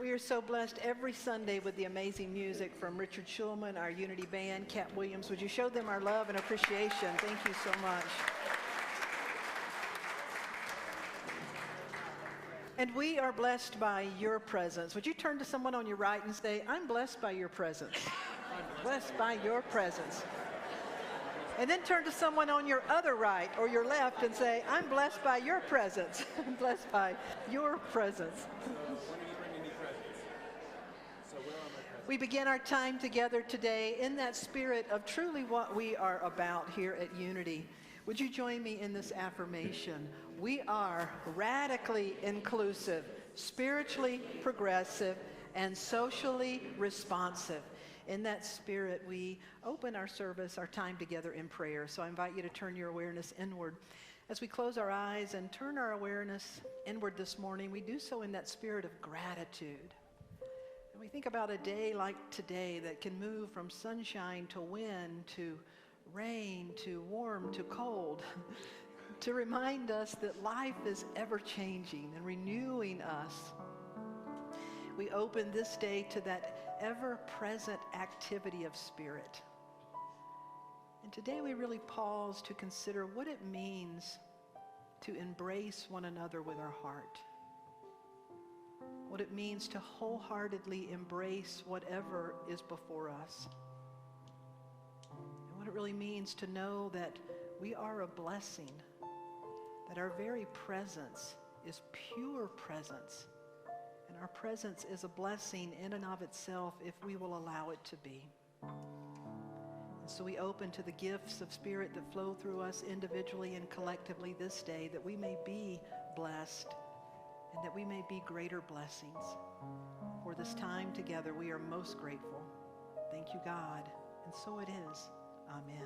We are so blessed every Sunday with the amazing music from Richard Schulman, our Unity Band, Cat Williams. Would you show them our love and appreciation? Thank you so much. And we are blessed by your presence. Would you turn to someone on your right and say, I'm blessed by your presence. I'm blessed by your presence. And then turn to someone on your other right or your left and say, I'm blessed by your presence. I'm blessed by your presence. We begin our time together today in that spirit of truly what we are about here at Unity. Would you join me in this affirmation? We are radically inclusive, spiritually progressive, and socially responsive. In that spirit, we open our service, our time together in prayer. So I invite you to turn your awareness inward. As we close our eyes and turn our awareness inward this morning, we do so in that spirit of gratitude. And we think about a day like today that can move from sunshine to wind to rain to warm to cold, to remind us that life is ever changing and renewing us. We open this day to that ever-present activity of spirit. And today we really pause to consider what it means to embrace one another with our heart. What it means to wholeheartedly embrace whatever is before us. And what it really means to know that we are a blessing, that our very presence is pure presence. And our presence is a blessing in and of itself if we will allow it to be. And so we open to the gifts of spirit that flow through us individually and collectively this day, that we may be blessed and that we may be greater blessings. For this time together, we are most grateful. Thank you, God. And so it is. Amen.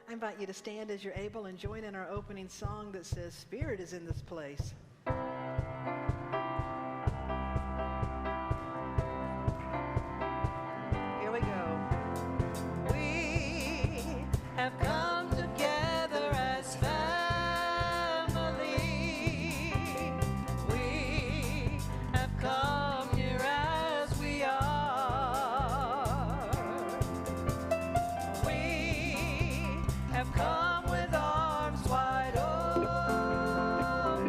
I invite you to stand as you're able and join in our opening song that says, Spirit is in this place. Have come together as family. We have come here as we are. We have come with arms wide open.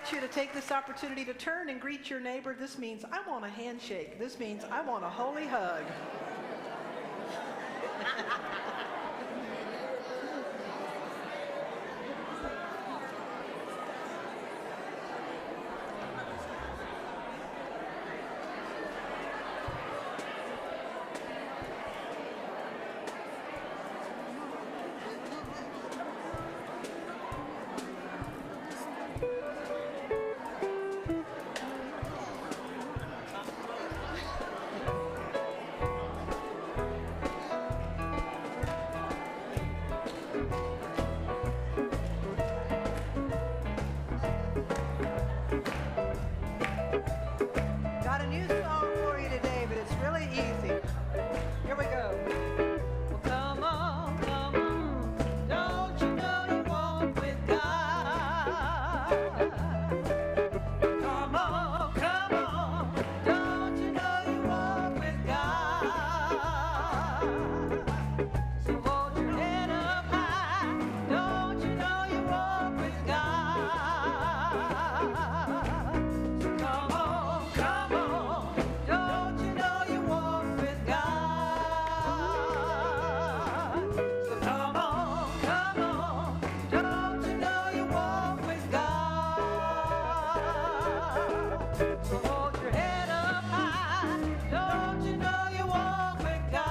invite you to take this opportunity to turn and greet your neighbor. This means I want a handshake. This means I want a holy hug. Got a new song for you today, but it's really easy. Here we go. Well, come on, come on. Don't you know you walk with God? Come on, come on. Don't you know you walk with God? So hold your head up high. Don't you know you walk with God? So come on, come on. Don't you know you walk with God? So come on, come on. Don't you know you walk with God? So hold your head up high. Don't you know you walk with God?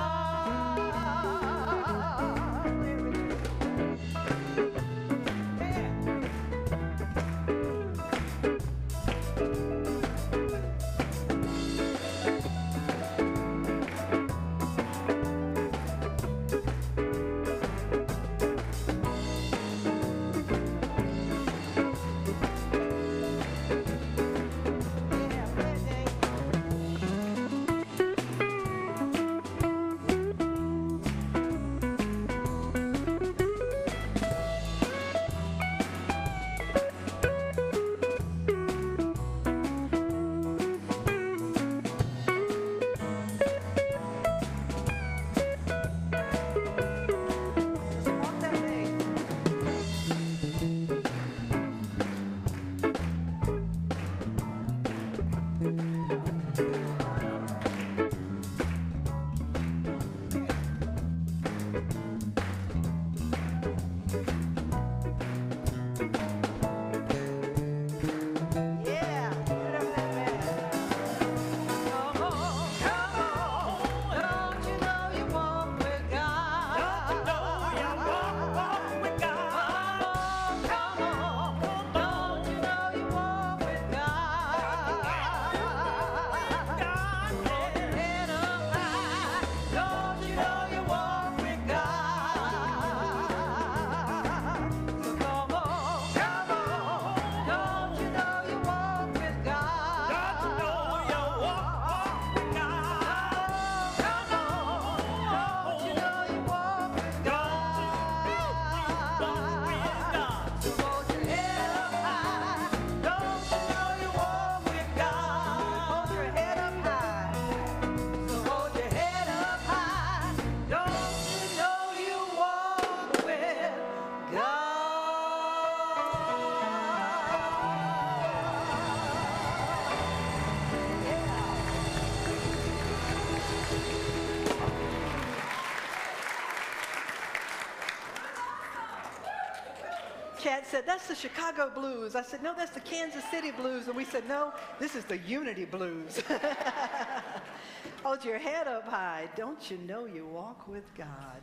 Walk that way. Yeah, put it over that bed. Come on, come on. Don't you know you walk with God? Don't you know you walk with God? Come on, don't you know you walk with God? Hold your head up high. Don't you know you walk with God? So come on, come on. Don't you know you walk with God? Don't you know you walk with God? Come on, don't you know you walk with God? So hold your head up high. Don't you know you walk with God? Hold your head up high. So hold your head up high. Don't you know you walk with God? Chad said, that's the Chicago blues. I said, no, that's the Kansas City blues. And we said, no, this is the Unity blues. Hold your head up high. Don't you know you walk with God?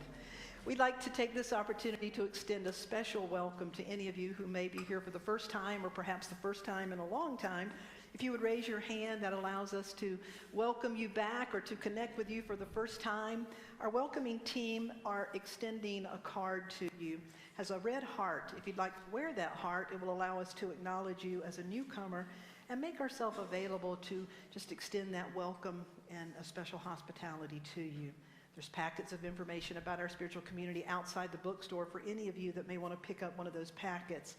We'd like to take this opportunity to extend a special welcome to any of you who may be here for the first time or perhaps the first time in a long time. If you would raise your hand, that allows us to welcome you back or to connect with you for the first time. Our welcoming team are extending a card to you. Has a red heart. If you'd like to wear that heart, it will allow us to acknowledge you as a newcomer and make ourselves available to just extend that welcome and a special hospitality to you. There's packets of information about our spiritual community outside the bookstore for any of you that may want to pick up one of those packets.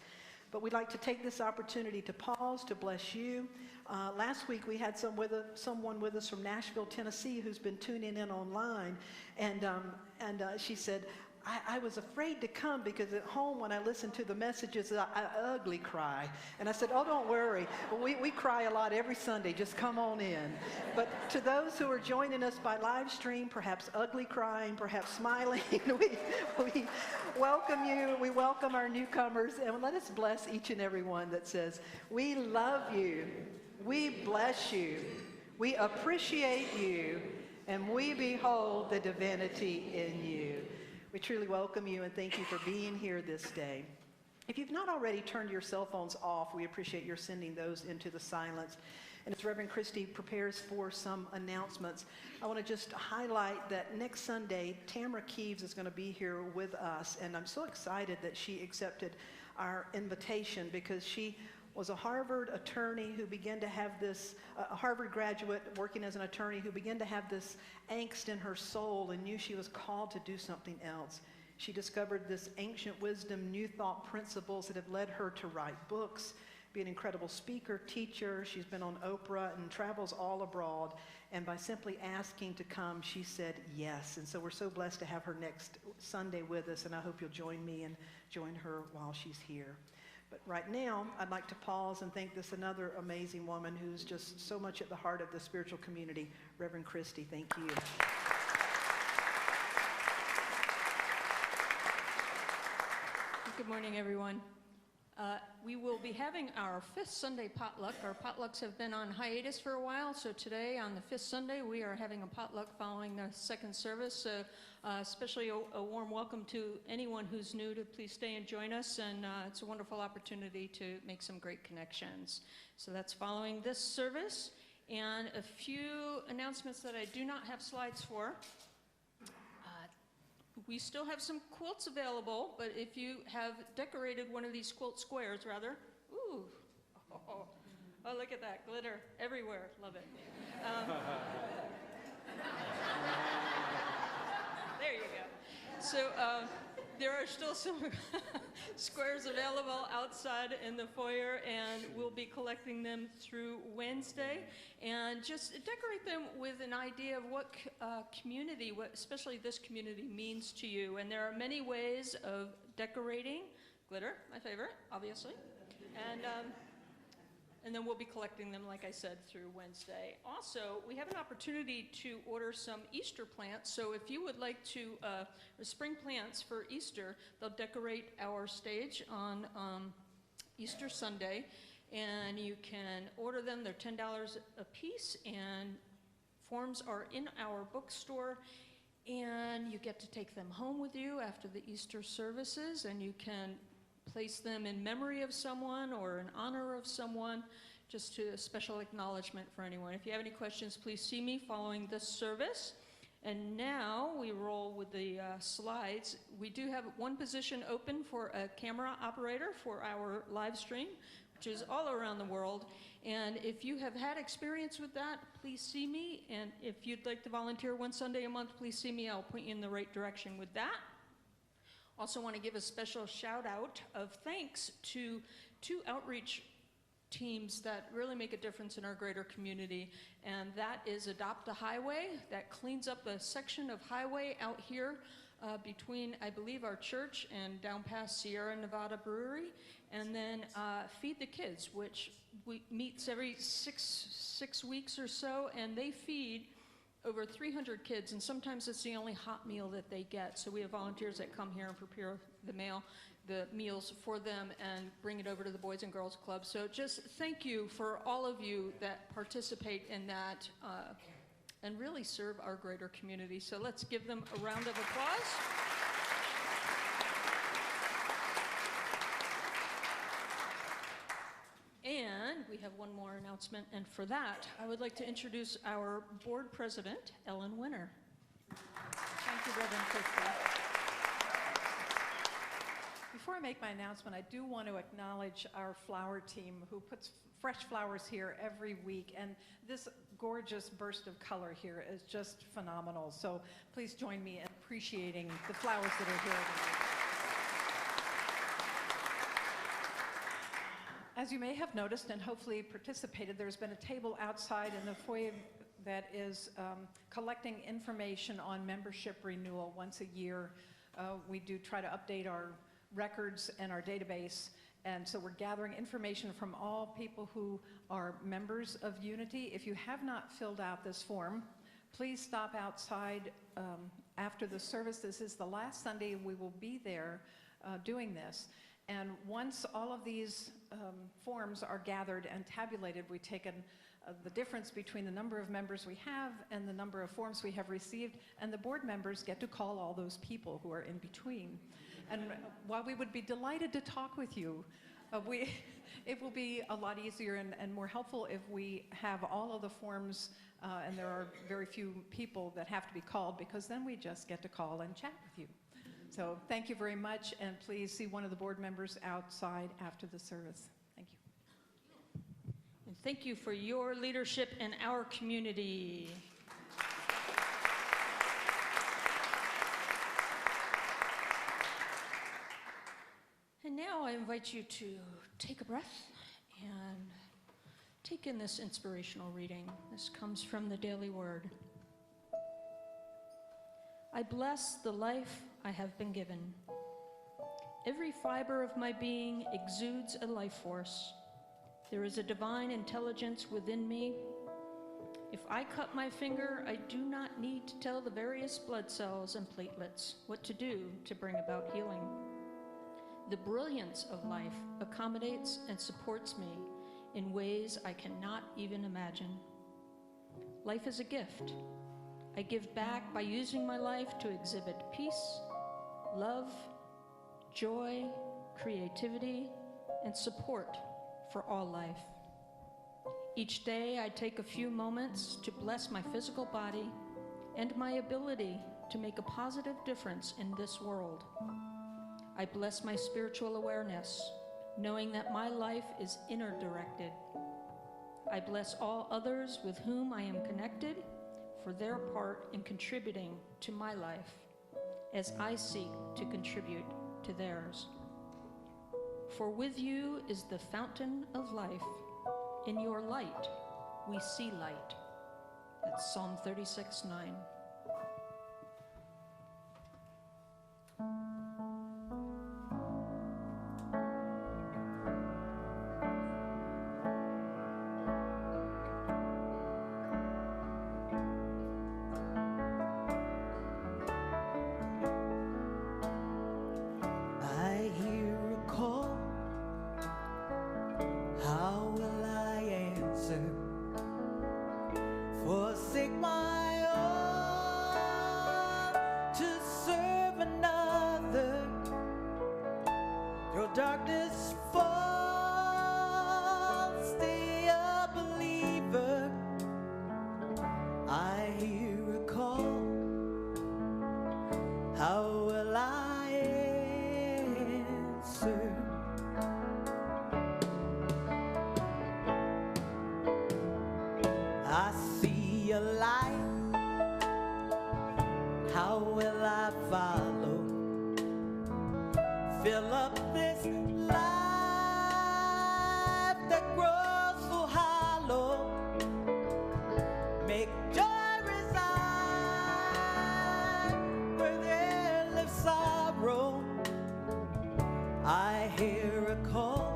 But we'd like to take this opportunity to pause, to bless you. Last week we had someone with us from Nashville, Tennessee, who's been tuning in online, and she said, I was afraid to come because at home when I listened to the messages, I ugly cry. And I said, oh, don't worry. We cry a lot every Sunday. Just come on in. But to those who are joining us by live stream, perhaps ugly crying, perhaps smiling, we welcome you. We welcome our newcomers. And let us bless each and every one that says, we love you. We bless you. We appreciate you. And we behold the divinity in you. We truly welcome you and thank you for being here this day. If you've not already turned your cell phones off, we appreciate your sending those into the silence. And as Reverend Christy prepares for some announcements, I want to just highlight that next Sunday, Tamara Keeves is going to be here with us. And I'm so excited that she accepted our invitation because she was a Harvard attorney who began to have this, a Harvard graduate working as an attorney who began to have this angst in her soul and knew she was called to do something else. She discovered this ancient wisdom, new thought principles that have led her to write books, be an incredible speaker, teacher. She's been on Oprah and travels all abroad. And by simply asking to come, she said yes. And so we're so blessed to have her next Sunday with us, and I hope you'll join me and join her while she's here. But right now, I'd like to pause and thank this another amazing woman who's just so much at the heart of the spiritual community, Reverend Christy. Thank you. Good morning, everyone. We will be having our 5th Sunday potluck. Our potlucks have been on hiatus for a while, so today on the 5th Sunday we are having a potluck following the second service. So especially a warm welcome to anyone who's new to please stay and join us, and it's a wonderful opportunity to make some great connections. So that's following this service, and a few announcements that I do not have slides for. We still have some quilts available, but if you have decorated one of these quilt squares, rather, ooh, oh, look at that, glitter everywhere, love it. There you go. So there are still some squares available outside in the foyer, and we'll be collecting them through Wednesday. And just decorate them with an idea of what community, what especially this community, means to you. And there are many ways of decorating. Glitter, my favorite, obviously. And then we'll be collecting them, like I said, through Wednesday. Also, we have an opportunity to order some Easter plants. So if you would like to, spring plants for Easter, they'll decorate our stage on Easter Sunday. And you can order them. They're $10 a piece, and forms are in our bookstore. And you get to take them home with you after the Easter services, and you can place them in memory of someone or in honor of someone, just to a special acknowledgement for anyone. If you have any questions, please see me following this service. And now we roll with the slides. We do have one position open for a camera operator for our live stream, which is all around the world. And if you have had experience with that, please see me. And if you'd like to volunteer one Sunday a month, please see me. I'll point you in the right direction with that. Also want to give a special shout out of thanks to 2 outreach teams that really make a difference in our greater community. And that is Adopt a Highway, that cleans up a section of highway out here between, I believe, our church and down past Sierra Nevada Brewery. And then Feed the Kids, which meets every six weeks or so, and they feed over 300 kids, and sometimes it's the only hot meal that they get. So we have volunteers that come here and prepare the meals for them and bring it over to the Boys and Girls Club. So just thank you for all of you that participate in that and really serve our greater community. So let's give them a round of applause. And we have one more announcement, and for that, I would like to introduce our board president, Ellen Winter. Thank you, Reverend Christy. Before I make my announcement, I do want to acknowledge our flower team who puts fresh flowers here every week, and this gorgeous burst of color here is just phenomenal. So please join me in appreciating the flowers that are here tonight. As you may have noticed and hopefully participated, there's been a table outside in the foyer that is collecting information on membership renewal once a year we do try to update our records and our database. And so we're gathering information from all people who are members of Unity. If you have not filled out this form, please stop outside after the service. This is the last Sunday we will be there doing this. And once all of these forms are gathered and tabulated, we take the difference between the number of members we have and the number of forms we have received, and the board members get to call all those people who are in between. And while we would be delighted to talk with you, it will be a lot easier and more helpful if we have all of the forms, and there are very few people that have to be called, because then we just get to call and chat with you. So thank you very much, and please see one of the board members outside after the service. Thank you. And thank you for your leadership in our community. And now I invite you to take a breath and take in this inspirational reading. This comes from the Daily Word. I bless the life I have been given. Every fiber of my being exudes a life force. There is a divine intelligence within me. If I cut my finger, I do not need to tell the various blood cells and platelets what to do to bring about healing. The brilliance of life accommodates and supports me in ways I cannot even imagine. Life is a gift. I give back by using my life to exhibit peace, love, joy, creativity, and support for all life. Each day I take a few moments to bless my physical body and my ability to make a positive difference in this world. I bless my spiritual awareness, knowing that my life is inner-directed. I bless all others with whom I am connected for their part in contributing to my life, as I seek to contribute to theirs. For with you is the fountain of life. In your light, we see light. That's Psalm 36:9. I hear a call. How will I answer? Forsake my all to serve another. Your darkness falls, stay a believer. I hear a call. How will I answer? I see a light. How will I follow? Fill up this life that grows so hollow. Make joy reside where there lives sorrow. I hear a call.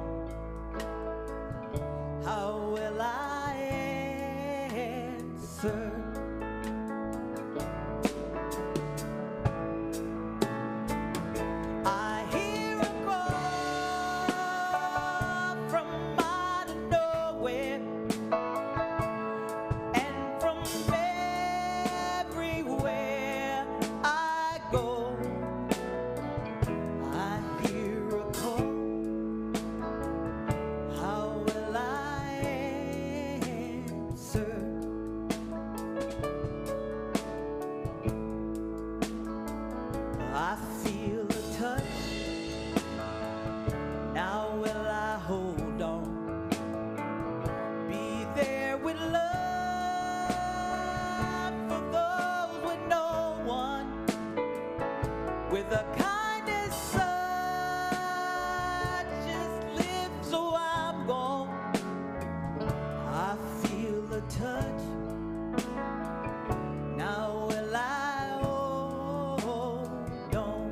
How will I answer? I hear a call from out of nowhere, and from everywhere I go. I hear a call. How will I answer? I feel a touch. Now will I hold on? Be there with love for those with no one, with a kindness such as lives so I'm gone. I feel a touch. Now will I hold on?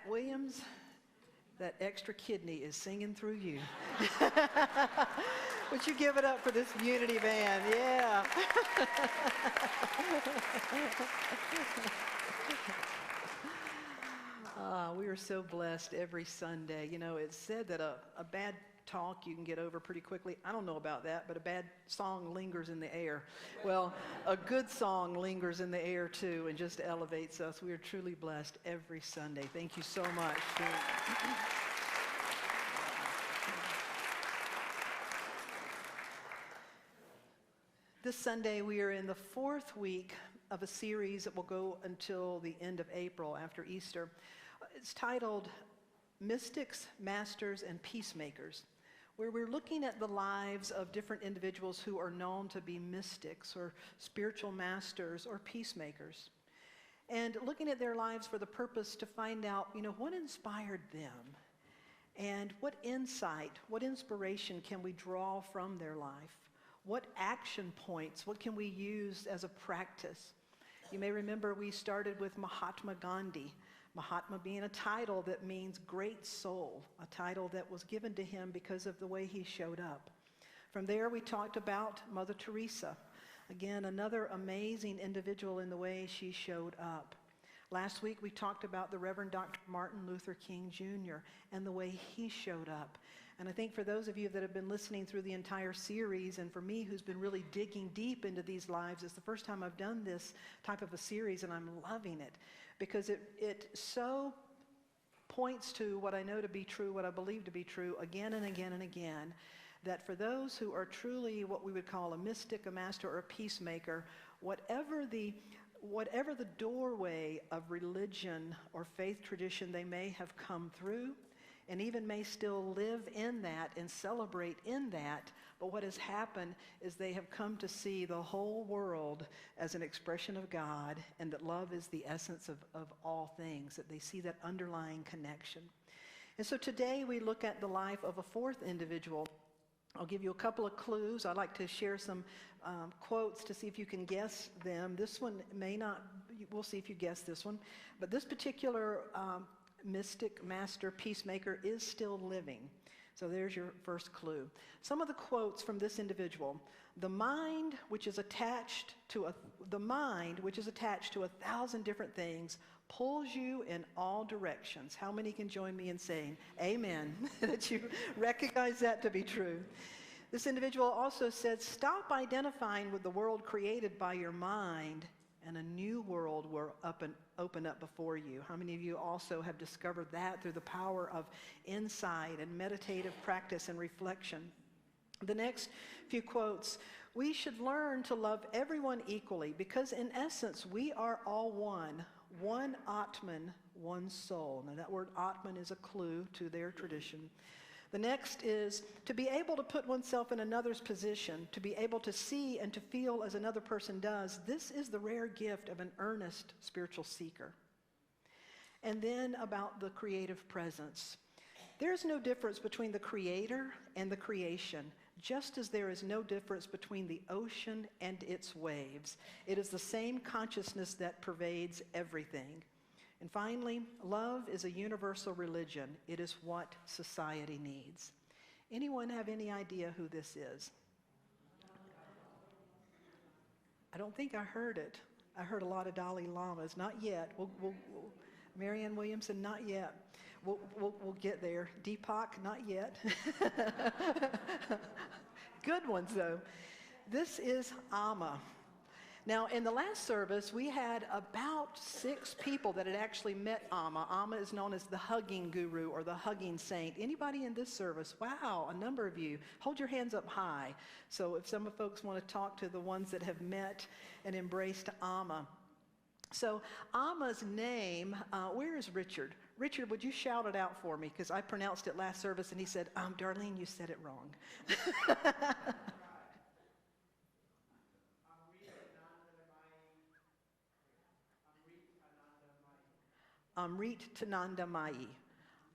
Williams, that extra kidney is singing through you. Would you give it up for this Unity band? Yeah. We are so blessed every Sunday. You know, it's said that a bad talk you can get over pretty quickly. I don't know about that, but a bad song lingers in the air. Well, a good song lingers in the air too and just elevates us. We are truly blessed every Sunday. Thank you so much. This Sunday we are in the 4th week of a series that will go until the end of April after Easter. It's titled Mystics, Masters, and Peacemakers, where we're looking at the lives of different individuals who are known to be mystics or spiritual masters or peacemakers, and looking at their lives for the purpose to find out, you know, what inspired them and what insight, what inspiration can we draw from their life? What action points, what can we use as a practice? You may remember we started with Mahatma Gandhi, Mahatma being a title that means great soul, a title that was given to him because of the way he showed up. From there, we talked about Mother Teresa, again, another amazing individual in the way she showed up. Last week, we talked about the Reverend Dr. Martin Luther King Jr. and the way he showed up. And I think for those of you that have been listening through the entire series, and for me who's been really digging deep into these lives, it's the first time I've done this type of a series, and I'm loving it because it so points to what I know to be true, what I believe to be true again and again and again, that for those who are truly what we would call a mystic, a master, or a peacemaker, whatever the doorway of religion or faith tradition they may have come through, and even may still live in that and celebrate in that, but what has happened is they have come to see the whole world as an expression of God, and that love is the essence of all things, that they see that underlying connection. And so today we look at the life of a 4th individual. I'll give you a couple of clues. I'd like to share some quotes to see if you can guess them. This one may not, we'll see if you guess this one, but this particular mystic, master, peacemaker is still living. So there's your first clue. Some of the quotes from this individual: the mind which is attached to 1,000 different things pulls you in all directions. How many can join me in saying amen? That you recognize that to be true. This individual also said, stop identifying with the world created by your mind, and a new world will open up before you. How many of you also have discovered that through the power of insight and meditative practice and reflection? The next few quotes: we should learn to love everyone equally because in essence we are all one Atman, one soul. Now that word Atman is a clue to their tradition. The next is to be able to put oneself in another's position, to be able to see and to feel as another person does. This is the rare gift of an earnest spiritual seeker. And then about the creative presence. There's no difference between the creator and the creation, just as there is no difference between the ocean and its waves. It is the same consciousness that pervades everything. And finally, love is a universal religion. It is what society needs. Anyone have any idea who this is? I don't think I heard it. I heard a lot of Dalai Lamas. Not yet. Marianne Williamson, not yet. We'll get there. Deepak, not yet. Good ones, though. This is Amma. Now, in the last service, we had about 6 people that had actually met Amma. Amma is known as the hugging guru or the hugging saint. Anybody in this service? Wow, a number of you. Hold your hands up high. So if some of folks want to talk to the ones that have met and embraced Amma. So Amma's name, where is Richard? Richard, would you shout it out for me? Because I pronounced it last service and he said, Darlene, you said it wrong. Amrit Tananda Mai.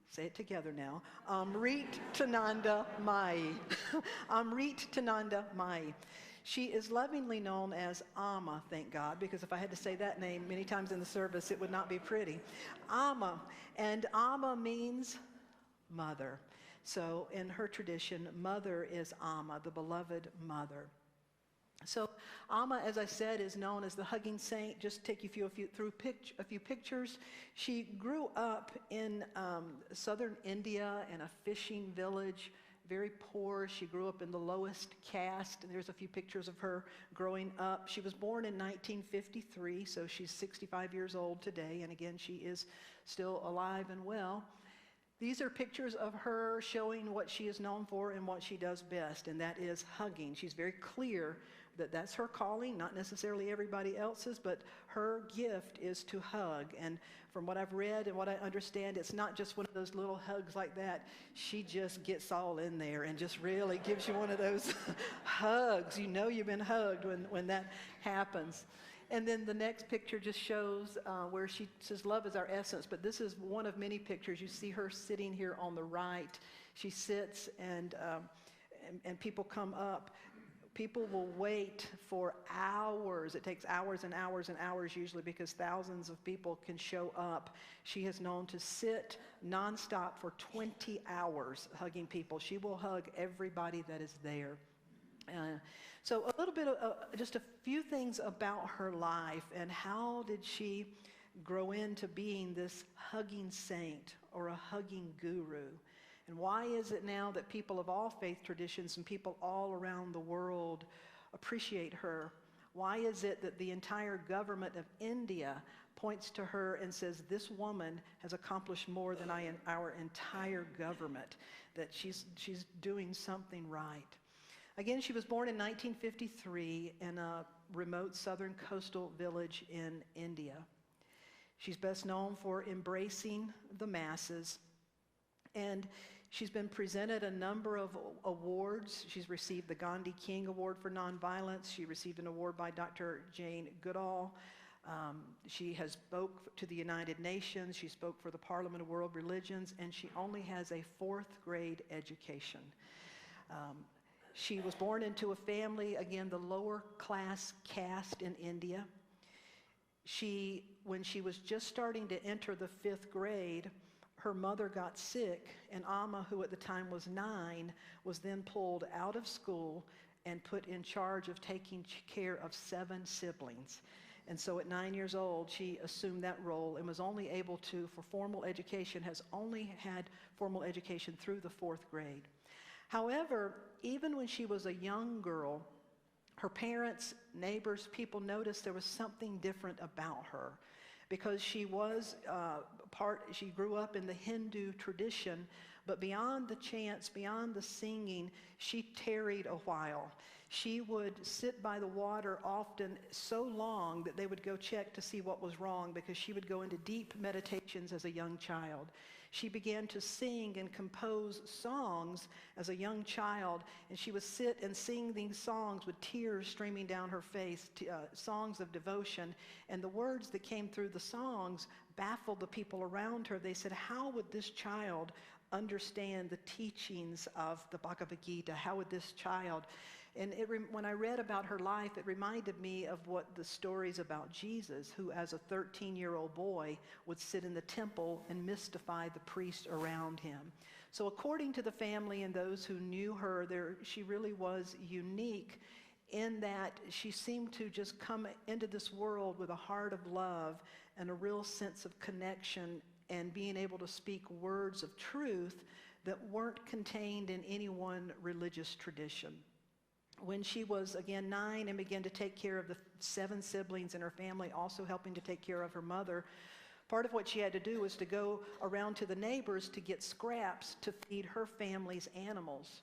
Say it together now. Amrit Tananda Mai. Amrit Tananda Mai. She is lovingly known as Amma, thank God, because if I had to say that name many times in the service, it would not be pretty. Amma, and Amma means mother. So in her tradition, mother is Amma, the beloved mother. So Amma, as I said, is known as the hugging saint. Just take you through a few pictures. She grew up in southern India in a fishing village, very poor. She grew up in the lowest caste, and there's a few pictures of her growing up. She was born in 1953, so she's 65 years old today, and again, she is still alive and well. These are pictures of her showing what she is known for and what she does best, and that is hugging. She's very clear that that's her calling, not necessarily everybody else's, but her gift is to hug. And from what I've read and what I understand, it's not just one of those little hugs like that. She just gets all in there and just really gives you one of those hugs. You know you've been hugged when that happens. And then the next picture just shows where she says, love is our essence. But this is one of many pictures. You see her sitting here on the right. She sits and people come up. People will wait for hours. It takes hours and hours and hours usually because thousands of people can show up. She is known to sit nonstop for 20 hours hugging people. She will hug everybody that is there. So a little bit of just a few things about her life and how did she grow into being this hugging saint or a hugging guru. And why is it now that people of all faith traditions and people all around the world appreciate her? Why is it that the entire government of India points to her and says, this woman has accomplished more than our entire government, that she's doing something right? Again, she was born in 1953 in a remote southern coastal village in India. She's best known for embracing the masses, and she's been presented a number of awards. She's received the Gandhi King Award for Nonviolence. She received an award by Dr. Jane Goodall. She has spoke to the United Nations. She spoke for the Parliament of World Religions, and she only has a 4th grade education. She was born into a family, again, the lower class caste in India. When she was just starting to enter the 5th grade, her mother got sick, and Amma, who at the time was 9, was then pulled out of school and put in charge of taking care of 7 siblings. And so at 9 years old, she assumed that role and was only able to, for formal education, has only had formal education through the 4th grade. However, even when she was a young girl, her parents, neighbors, people noticed there was something different about her because she was she grew up in the Hindu tradition, but beyond the chants, beyond the singing, she tarried a while. She would sit by the water often so long that they would go check to see what was wrong because she would go into deep meditations as a young child. She began to sing and compose songs as a young child, and she would sit and sing these songs with tears streaming down her face, songs of devotion. And the words that came through the songs baffled the people around her. They said, how would this child understand the teachings of the Bhagavad Gita? How would this child? And when I read about her life, it reminded me of what the stories about Jesus, who as a 13-year-old boy would sit in the temple and mystify the priests around him. So according to the family and those who knew her, she really was unique in that she seemed to just come into this world with a heart of love and a real sense of connection and being able to speak words of truth that weren't contained in any one religious tradition. When she was, again, 9 and began to take care of the 7 siblings in her family, also helping to take care of her mother, part of what she had to do was to go around to the neighbors to get scraps to feed her family's animals.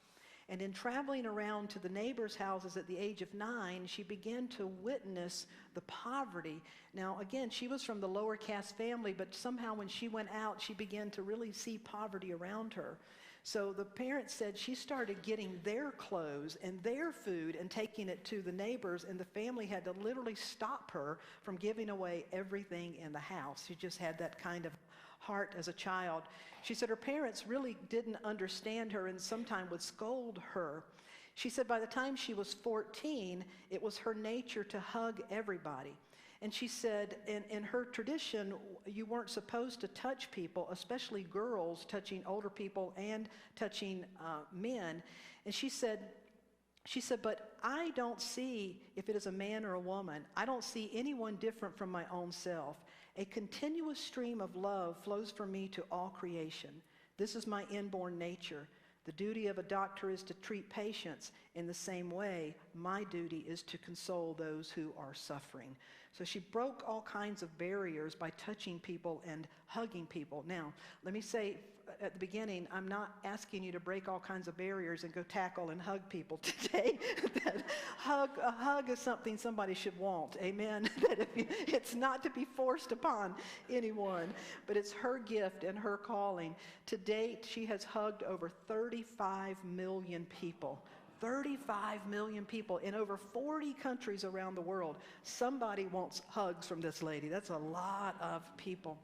And in traveling around to the neighbors' houses at the age of 9, she began to witness the poverty. Now, again, she was from the lower caste family, but somehow when she went out, she began to really see poverty around her. So the parents said she started getting their clothes and their food and taking it to the neighbors, and the family had to literally stop her from giving away everything in the house. She just had that kind of heart as a child. She said her parents really didn't understand her and sometimes would scold her. She said by the time she was 14, it was her nature to hug everybody. And she said in her tradition, you weren't supposed to touch people, especially girls touching older people and touching men. And she said, but I don't see if it is a man or a woman. I don't see anyone different from my own self. A continuous stream of love flows from me to all creation. This is my inborn nature. The duty of a doctor is to treat patients. In the same way, my duty is to console those who are suffering. So she broke all kinds of barriers by touching people and hugging people. Now, let me say at the beginning, I'm not asking you to break all kinds of barriers and go tackle and hug people today. A hug is something somebody should want, amen? It's not to be forced upon anyone, but it's her gift and her calling. To date, she has hugged over 35 million people. 35 million people in over 40 countries around the world. Somebody wants hugs from this lady. That's a lot of people.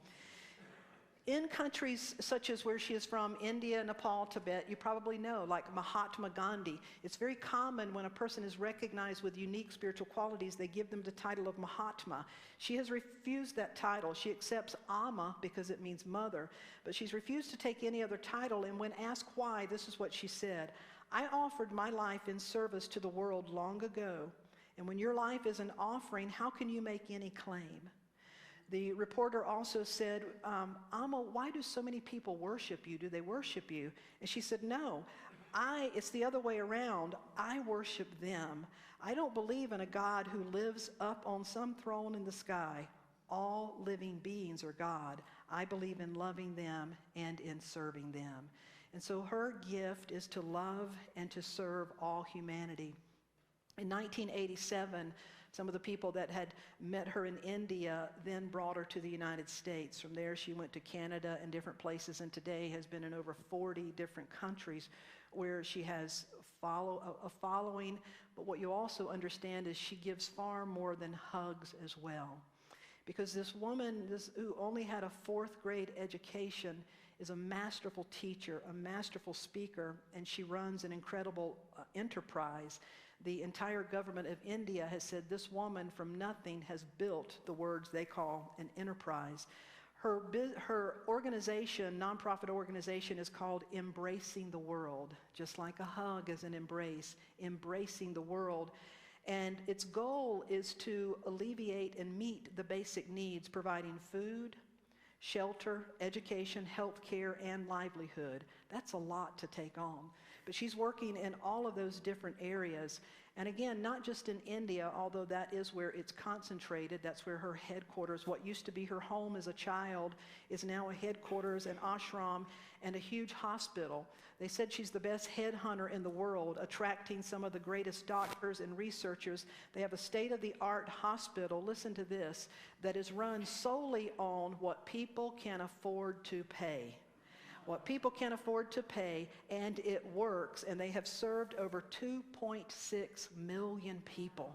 In countries such as where she is from, India, Nepal, Tibet, you probably know, like Mahatma Gandhi, it's very common when a person is recognized with unique spiritual qualities, they give them the title of Mahatma. She has refused that title. She accepts Amma because it means mother, but she's refused to take any other title, and when asked why, this is what she said: I offered my life in service to the world long ago, and when your life is an offering, how can you make any claim? The reporter also said, Amma, why do so many people worship you? Do they worship you? And she said, no, it's the other way around. I worship them. I don't believe in a God who lives up on some throne in the sky. All living beings are God. I believe in loving them and in serving them. And so her gift is to love and to serve all humanity. In 1987, some of the people that had met her in India then brought her to the United States. From there, she went to Canada and different places, and today has been in over 40 different countries where she has a following. But what you also understand is she gives far more than hugs as well. Because this woman, who only had a 4th grade education, is a masterful teacher, a masterful speaker, and she runs an incredible enterprise. The entire government of India has said this woman from nothing has built the words they call an enterprise. Her organization, nonprofit organization, is called Embracing the World, just like a hug is an embrace, embracing the world. And its goal is to alleviate and meet the basic needs, providing food, shelter, education, health care, and livelihood. That's a lot to take on. But she's working in all of those different areas. And again, not just in India, although that is where it's concentrated. That's where her headquarters, what used to be her home as a child, is now a headquarters, an ashram, and a huge hospital. They said she's the best headhunter in the world, attracting some of the greatest doctors and researchers. They have a state-of-the-art hospital, listen to this, that is run solely on what people can afford to pay. What people can afford to pay, and it works, and they have served over 2.6 million people.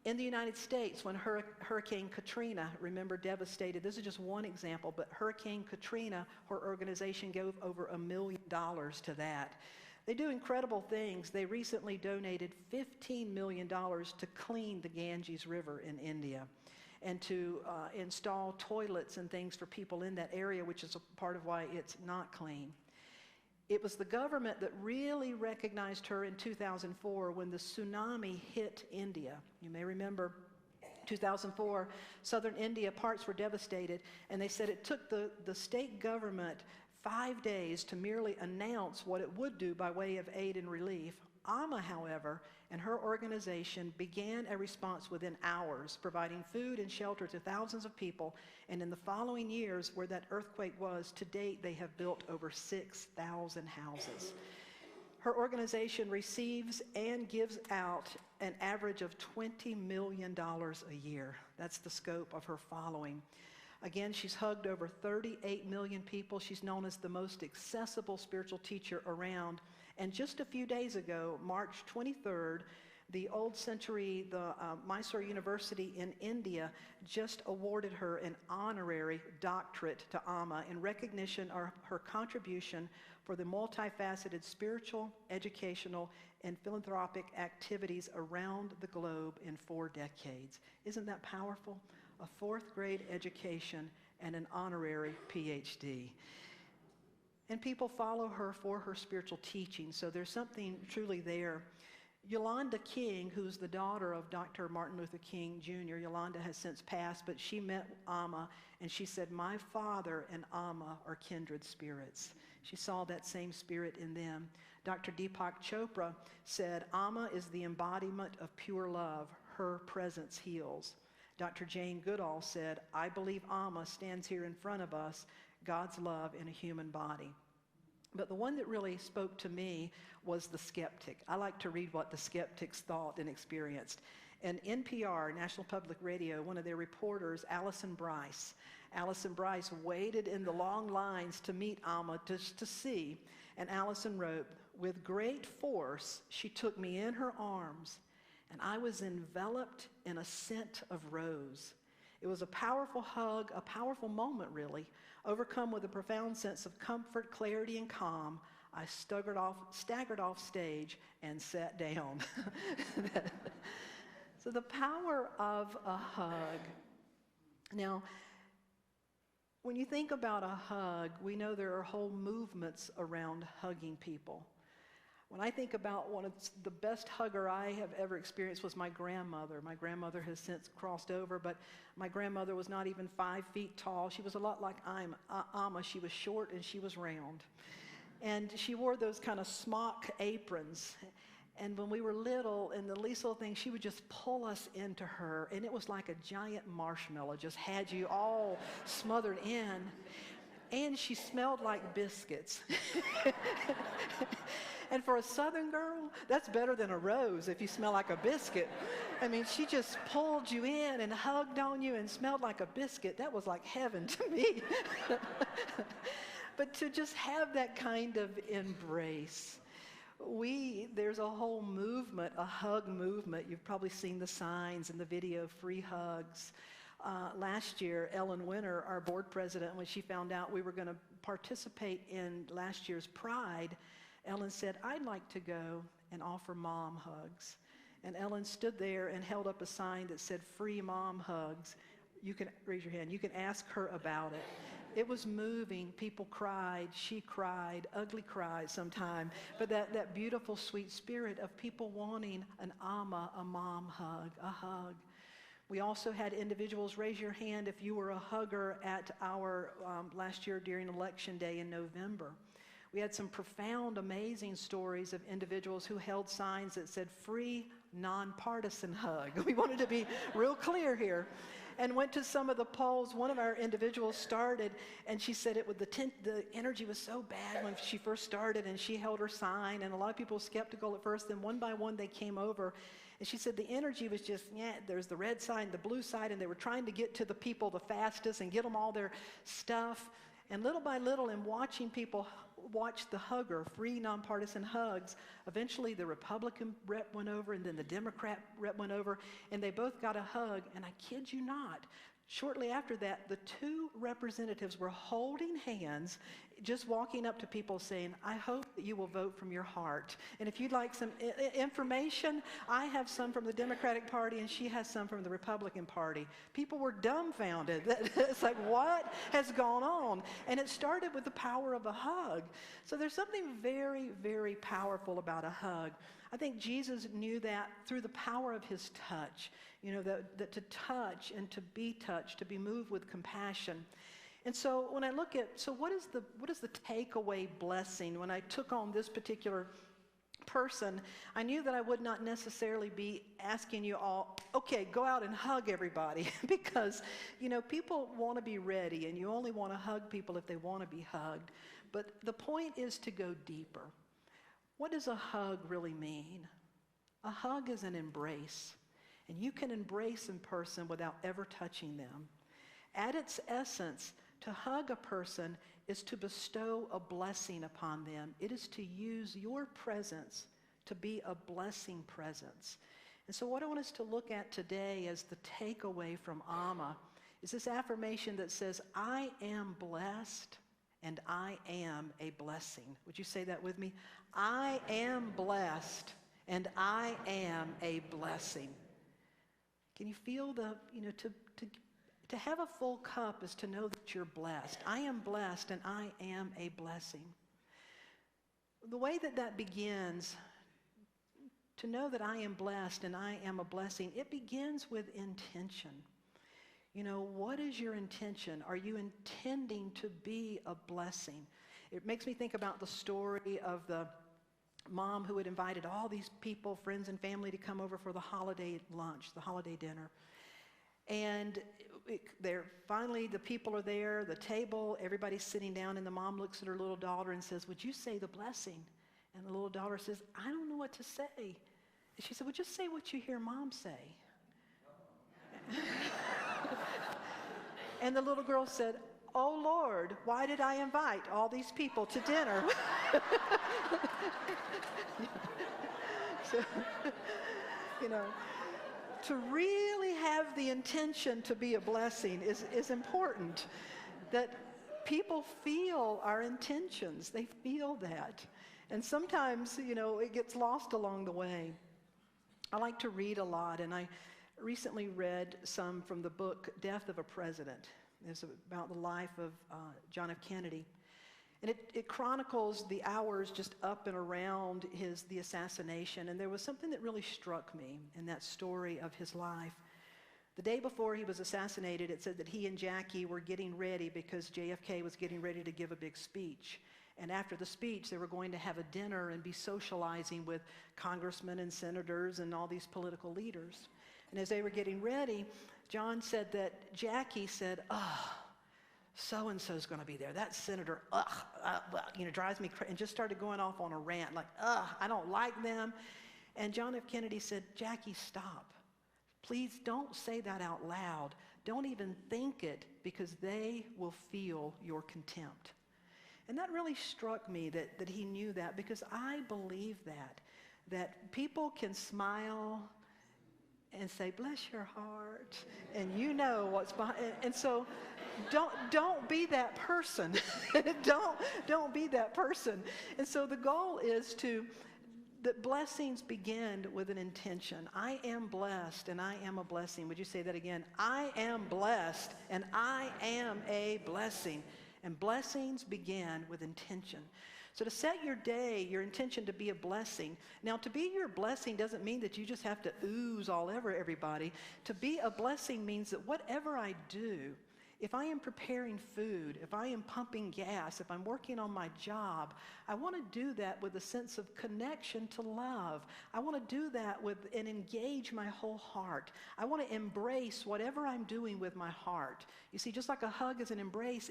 In the United States, when Hurricane Katrina, remember, devastated, this is just one example, but Hurricane Katrina, her organization gave over $1 million to that. They do incredible things. They recently donated $15 million to clean the Ganges River in India, and to install toilets and things for people in that area, which is a part of why it's not clean. It was the government that really recognized her in 2004 when the tsunami hit India. You may remember 2004, southern India, parts were devastated, and they said it took the state government 5 days to merely announce what it would do by way of aid and relief. Amma, however, and her organization began a response within hours, providing food and shelter to thousands of people, and in the following years, where that earthquake was, to date, they have built over 6,000 houses. Her organization receives and gives out an average of $20 million a year. That's the scope of her following. Again, she's hugged over 38 million people. She's known as the most accessible spiritual teacher around. And just a few days ago, March 23rd, The old century, the Mysore University in India just awarded her an honorary doctorate to Amma in recognition of her contribution for the multifaceted spiritual, educational, and philanthropic activities around the globe in 4 decades. Isn't that powerful? A 4th grade education and an honorary PhD. And people follow her for her spiritual teaching, so there's something truly there. Yolanda King, who's the daughter of Dr. Martin Luther King Jr., Yolanda has since passed, but she met Amma, and she said, "My father and Amma are kindred spirits." She saw that same spirit in them. Dr. Deepak Chopra said, "Amma is the embodiment of pure love. Her presence heals." Dr. Jane Goodall said, "I believe Amma stands here in front of us, God's love in a human body." But the one that really spoke to me was the skeptic. I like to read what the skeptics thought and experienced. And NPR, National Public Radio, one of their reporters, Allison Bryce waited in the long lines to meet Amma just to see. And Allison wrote, "With great force, she took me in her arms, and I was enveloped in a scent of rose. It was a powerful hug, a powerful moment, really. Overcome with a profound sense of comfort, clarity, and calm, I staggered off stage and sat down." So the power of a hug. Now, when you think about a hug, we know there are whole movements around hugging people. When I think about one of the best hugger I have ever experienced was my grandmother. My grandmother has since crossed over, but my grandmother was not even 5 feet tall. She was a lot like Amma. She was short and she was round. And she wore those kind of smock aprons. And when we were little, and the least little thing, she would just pull us into her, and it was like a giant marshmallow, just had you all smothered in. And she smelled like biscuits. And for a Southern girl, that's better than a rose if you smell like a biscuit. I mean, she just pulled you in and hugged on you and smelled like a biscuit. That was like heaven to me. But to just have that kind of embrace. There's a whole movement, a hug movement. You've probably seen the signs and the video, free hugs. Last year, Ellen Winter, our board president, when she found out we were going to participate in last year's Pride, Ellen said, "I'd like to go and offer mom hugs." And Ellen stood there and held up a sign that said, "Free mom hugs." You can raise your hand. You can ask her about it. It was moving. People cried. She cried. Ugly cries sometime. But that beautiful, sweet spirit of people wanting an Amma, a mom hug, a hug. We also had individuals, raise your hand if you were a hugger at our last year during Election Day in November. We had some profound, amazing stories of individuals who held signs that said, "Free, nonpartisan hug." We wanted to be real clear here. And went to some of the polls. One of our individuals started, and she said the energy was so bad when she first started, and she held her sign, and a lot of people were skeptical at first. Then one by one, they came over. And she said the energy was just, there's the red side, the blue side, and they were trying to get to the people the fastest and get them all their stuff. And little by little, in watching people watch the hugger, free nonpartisan hugs, eventually the Republican rep went over and then the Democrat rep went over, and they both got a hug. And I kid you not, shortly after that, the 2 representatives were holding hands, just walking up to people saying, "I hope that you will vote from your heart. And if you'd like some information, I have some from the Democratic Party and she has some from the Republican Party." People were dumbfounded. It's like, what has gone on? And it started with the power of a hug. So there's something very, very powerful about a hug. I think Jesus knew that through the power of his touch, that to touch and to be touched, to be moved with compassion. And so when I look at, what is the takeaway blessing? When I took on this particular person, I knew that I would not necessarily be asking you all, okay, go out and hug everybody, because, people want to be ready, and you only want to hug people if they want to be hugged. But the point is to go deeper. What does a hug really mean? A hug is an embrace, and you can embrace a person without ever touching them. At its essence, to hug a person is to bestow a blessing upon them. It is to use your presence to be a blessing presence. And so what I want us to look at today as the takeaway from Amma is this affirmation that says, I am blessed and I am a blessing. Would you say that with me? I am blessed and I am a blessing. Can you feel to have a full cup is to know that you're blessed. I am blessed and I am a blessing. The way that begins, to know that I am blessed and I am a blessing, it begins with intention. What is your intention? Are you intending to be a blessing? It makes me think about the story of the mom who had invited all these people, friends and family, to come over for the holiday lunch, the holiday dinner. And finally the people are there, the table, everybody's sitting down, and the mom looks at her little daughter and says, would you say the blessing? And the little daughter says, I don't know what to say. And she said, well, just say what you hear Mom say. And the little girl said, oh, Lord, why did I invite all these people to dinner? So, to really have the intention to be a blessing is important. That people feel our intentions. They feel that. And sometimes, it gets lost along the way. I like to read a lot, and I recently read some from the book Death of a President. It's about the life of John F. Kennedy. And it chronicles the hours just up and around the assassination. And there was something that really struck me in that story of his life. The day before he was assassinated, it said that he and Jackie were getting ready because JFK was getting ready to give a big speech. And after the speech, they were going to have a dinner and be socializing with congressmen and senators and all these political leaders. And as they were getting ready, John said that Jackie said, so-and-so's going to be there. That senator, drives me crazy, and just started going off on a rant, like, I don't like them. And John F. Kennedy said, Jackie, stop. Please don't say that out loud. Don't even think it, because they will feel your contempt. And that really struck me that he knew that, because I believe that people can smile and say, bless your heart, and you know what's behind. And so don't be that person. don't be that person. And so the goal is that blessings begin with an intention. I am blessed and I am a blessing. Would you say that again? I am blessed and I am a blessing. And blessings begin with intention. So to set your day, your intention to be a blessing. Now, to be your blessing doesn't mean that you just have to ooze all over everybody. To be a blessing means that whatever I do, if I am preparing food, if I am pumping gas, if I'm working on my job, I want to do that with a sense of connection to love. I want to do that and engage my whole heart. I want to embrace whatever I'm doing with my heart. You see, just like a hug is an embrace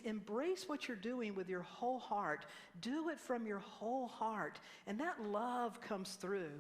what you're doing with your whole heart. Do it from your whole heart. And that love comes through.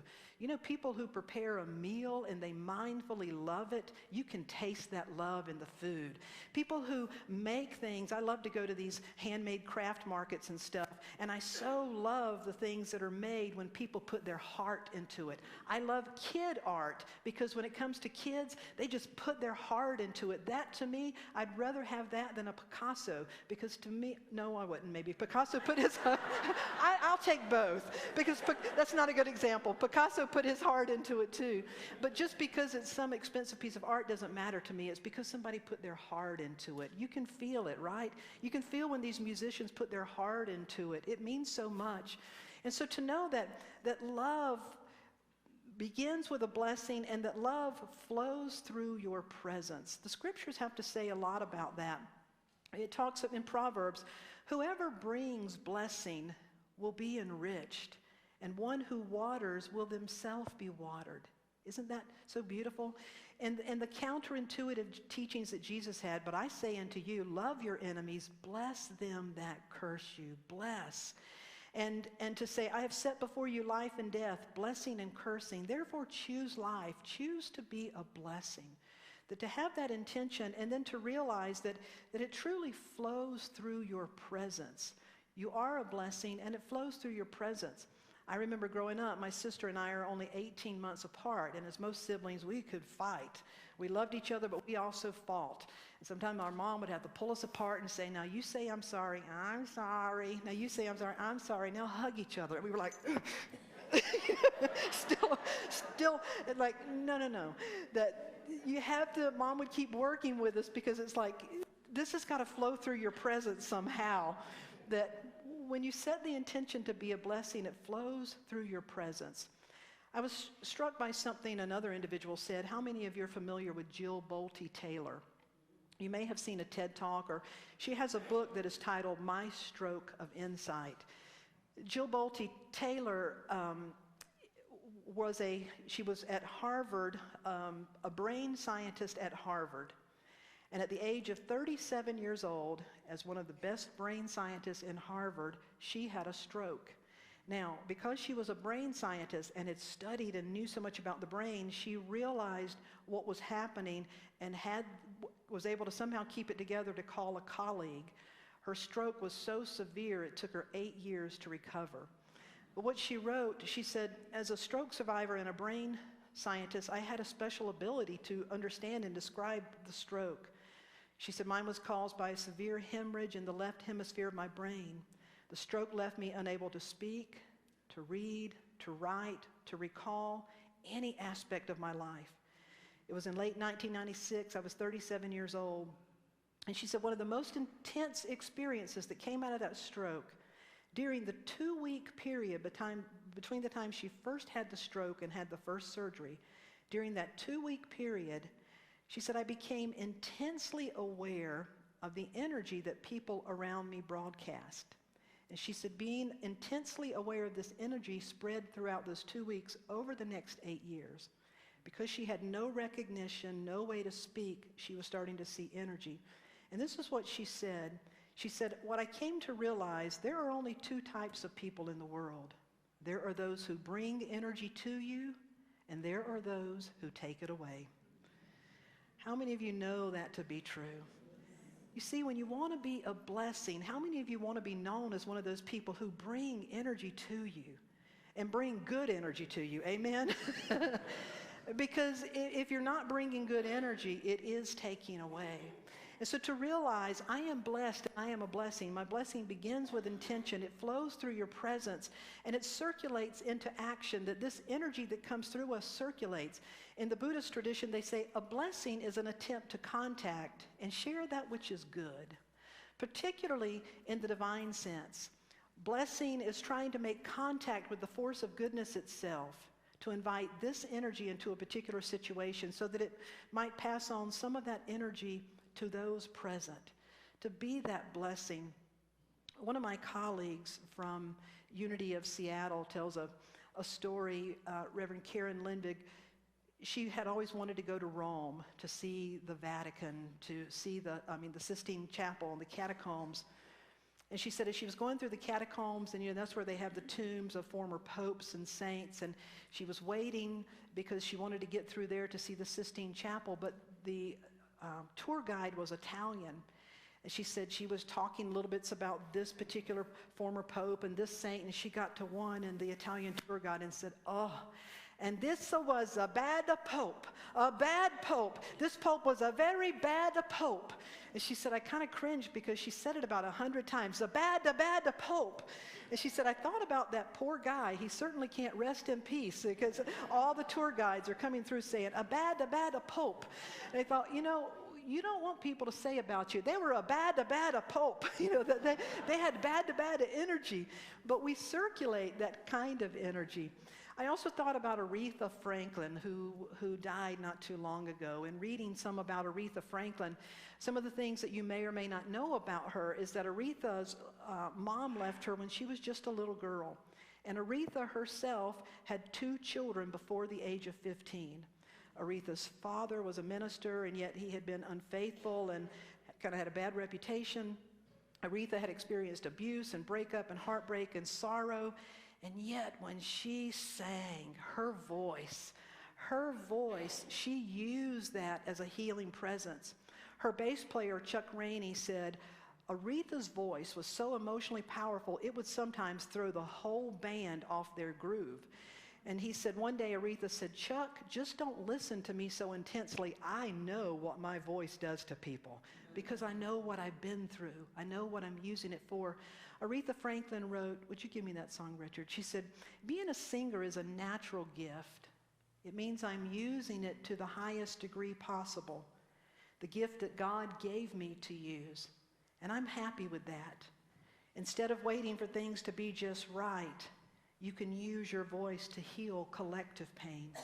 People who prepare a meal and they mindfully love it, you can taste that love in the food. People who make things, I love to go to these handmade craft markets and stuff, and I so love the things that are made when people put their heart into it. I love kid art because when it comes to kids, they just put their heart into it. That, to me, I'd rather have that than a Picasso, because to me, no, I wouldn't. Maybe Picasso put his I'll take both, because that's not a good example. Picasso put his heart into it too. But just because it's some expensive piece of art doesn't matter to me. It's because somebody put their heart into it. You can feel it, right? You can feel when these musicians put their heart into it. It means so much. And so to know that love begins with a blessing and that love flows through your presence. The scriptures have to say a lot about that. It talks in Proverbs, whoever brings blessing will be enriched, and one who waters will themselves be watered. Isn't that so beautiful? And the counterintuitive teachings that Jesus had, but I say unto you, love your enemies, bless them that curse you, bless. And to say, I have set before you life and death, blessing and cursing. Therefore choose life, choose to be a blessing. That to have that intention and then to realize that it truly flows through your presence. You are a blessing and it flows through your presence. I remember growing up, my sister and I are only 18 months apart, and as most siblings, we could fight. We loved each other, but we also fought. And sometimes our mom would have to pull us apart and say, now you say I'm sorry, I'm sorry. Now you say I'm sorry, I'm sorry. Now hug each other. And we were like, still, like, no. That you have to, Mom would keep working with us because it's like, this has got to flow through your presence somehow. That when you set the intention to be a blessing, it flows through your presence. I was struck by something another individual said. How many of you are familiar with Jill Bolte Taylor? You may have seen a TED Talk, or she has a book that is titled My Stroke of Insight. Jill Bolte Taylor she was at Harvard, a brain scientist at Harvard. And at the age of 37 years old, as one of the best brain scientists in Harvard, she had a stroke. Now, because she was a brain scientist and had studied and knew so much about the brain, she realized what was happening and was able to somehow keep it together to call a colleague. Her stroke was so severe, it took her 8 years to recover. But what she wrote, she said, as a stroke survivor and a brain scientist, I had a special ability to understand and describe the stroke. She said, mine was caused by a severe hemorrhage in the left hemisphere of my brain. The stroke left me unable to speak, to read, to write, to recall any aspect of my life. It was in late 1996. I was 37 years old. And she said one of the most intense experiences that came out of that stroke, during the 2-week period between the time she first had the stroke and had the first surgery, during that 2-week period, she said, I became intensely aware of the energy that people around me broadcast. And she said, being intensely aware of this energy spread throughout those 2 weeks over the next 8 years. Because she had no recognition, no way to speak, she was starting to see energy. And this is what she said. She said, what I came to realize, there are only 2 types of people in the world. There are those who bring energy to you, and there are those who take it away. How many of you know that to be true? You see, when you want to be a blessing, how many of you want to be known as one of those people who bring energy to you and bring good energy to you? Amen? Because if you're not bringing good energy, it is taking away. And so to realize I am blessed, I am a blessing. My blessing begins with intention. It flows through your presence, and it circulates into action, that this energy that comes through us circulates. In the Buddhist tradition, they say a blessing is an attempt to contact and share that which is good, particularly in the divine sense. Blessing is trying to make contact with the force of goodness itself, to invite this energy into a particular situation so that it might pass on some of that energy to those present, to be that blessing. One of my colleagues from Unity of Seattle tells a story, Reverend Karen Lindvig. She had always wanted to go to Rome to see the Vatican, to see the Sistine Chapel and the catacombs. And she said as she was going through the catacombs, and that's where they have the tombs of former popes and saints, and she was waiting because she wanted to get through there to see the Sistine Chapel, but the tour guide was Italian. And she said she was talking little bits about this particular former pope and this saint, and she got to one, and the Italian tour guide and said, oh, and this was a bad pope, a bad pope. This pope was a very bad pope. And she said, I kind of cringed because she said it about 100 times, a bad pope. And she said, I thought about that poor guy. He certainly can't rest in peace because all the tour guides are coming through saying, a bad pope. And I thought, you don't want people to say about you, they were a bad pope. They had bad energy. But we circulate that kind of energy. I also thought about Aretha Franklin, who died not too long ago. And reading some about Aretha Franklin, some of the things that you may or may not know about her is that Aretha's mom left her when she was just a little girl. And Aretha herself had 2 children before the age of 15. Aretha's father was a minister, and yet he had been unfaithful and kind of had a bad reputation. Aretha had experienced abuse and breakup and heartbreak and sorrow. And yet when she sang, her voice, she used that as a healing presence. Her bass player, Chuck Rainey, said, Aretha's voice was so emotionally powerful, it would sometimes throw the whole band off their groove. And he said one day, Aretha said, "Chuck, just don't listen to me so intensely. I know what my voice does to people because I know what I've been through. I know what I'm using it for." Aretha Franklin wrote, would you give me that song, Richard? She said, "Being a singer is a natural gift. It means I'm using it to the highest degree possible, the gift that God gave me to use. And I'm happy with that. Instead of waiting for things to be just right, you can use your voice to heal collective pain.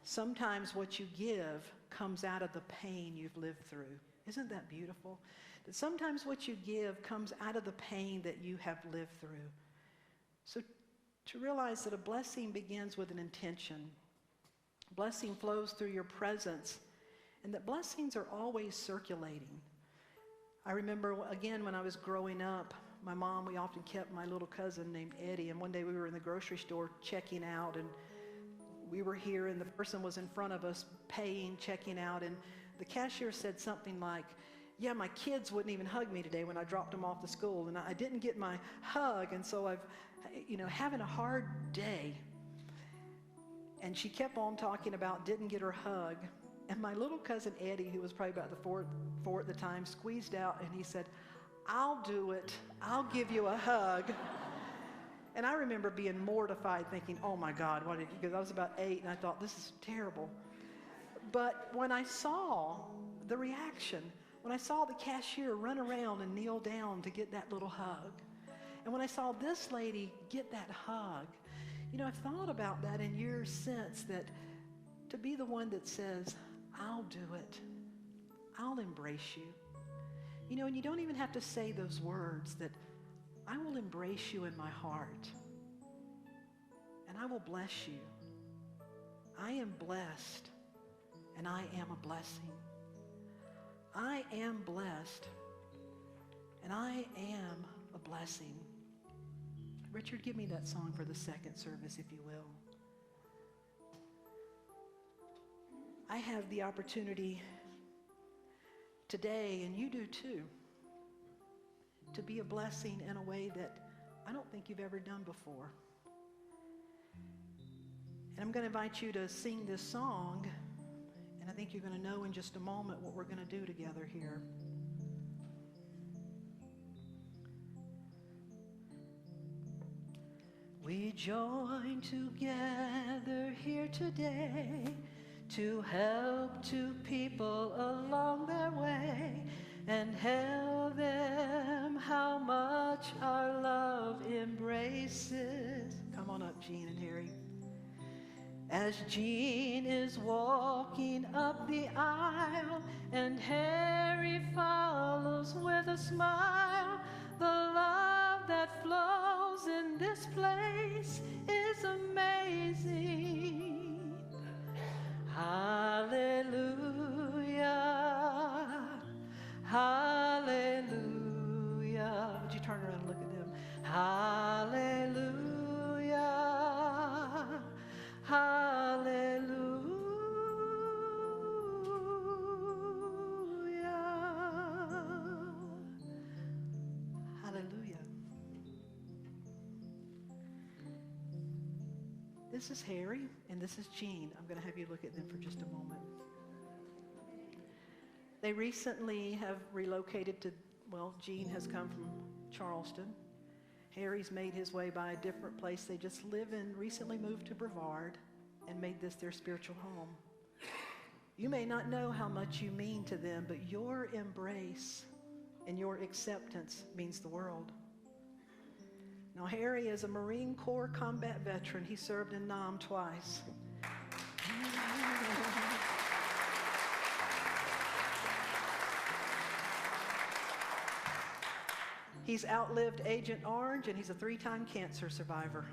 Sometimes what you give comes out of the pain you've lived through." Isn't that beautiful? That sometimes what you give comes out of the pain that you have lived through. So to realize that a blessing begins with an intention. Blessing flows through your presence, and that blessings are always circulating. I remember, again, when I was growing up, my mom, we often kept my little cousin named Eddie, and one day we were in the grocery store checking out, and we were here, and the person was in front of us paying, checking out, and the cashier said something like, "Yeah, my kids wouldn't even hug me today when I dropped them off to school, and I didn't get my hug, and so I've, having a hard day." And she kept on talking about didn't get her hug. And my little cousin Eddie, who was probably about the four at the time, squeezed out and he said, "I'll do it. I'll give you a hug." And I remember being mortified, thinking, "Oh my God," because I was about 8 and I thought, this is terrible. But when I saw the reaction, when I saw the cashier run around and kneel down to get that little hug, and when I saw this lady get that hug, I've thought about that in years since, that to be the one that says, "I'll do it. I'll embrace you." And you don't even have to say those words, that I will embrace you in my heart. And I will bless you. I am blessed, and I am a blessing. I am blessed, and I am a blessing. Richard, give me that song for the second service, if you will. I have the opportunity today, and you do too, to be a blessing in a way that I don't think you've ever done before. And I'm going to invite you to sing this song, and I think you're going to know in just a moment what we're going to do together here. We join together here today to help two people along their way and tell them how much our love embraces. Come on up, Jean and Harry. As Jean is walking up the aisle and Harry follows with a smile, the love that flows in this place is amazing. Hallelujah, hallelujah. Would you turn around and look at them? Hallelujah, hallelujah, hallelujah. This is Harry, and this is Jean. I'm going to have you look at them for just a moment. They recently have relocated to, Jean has come from Charleston. Harry's made his way by a different place they just live in, recently moved to Brevard, and made this their spiritual home. You may not know how much you mean to them, but your embrace and your acceptance means the world. Now, Harry is a Marine Corps combat veteran. He served in Nam twice. He's outlived Agent Orange, and he's a 3-time cancer survivor.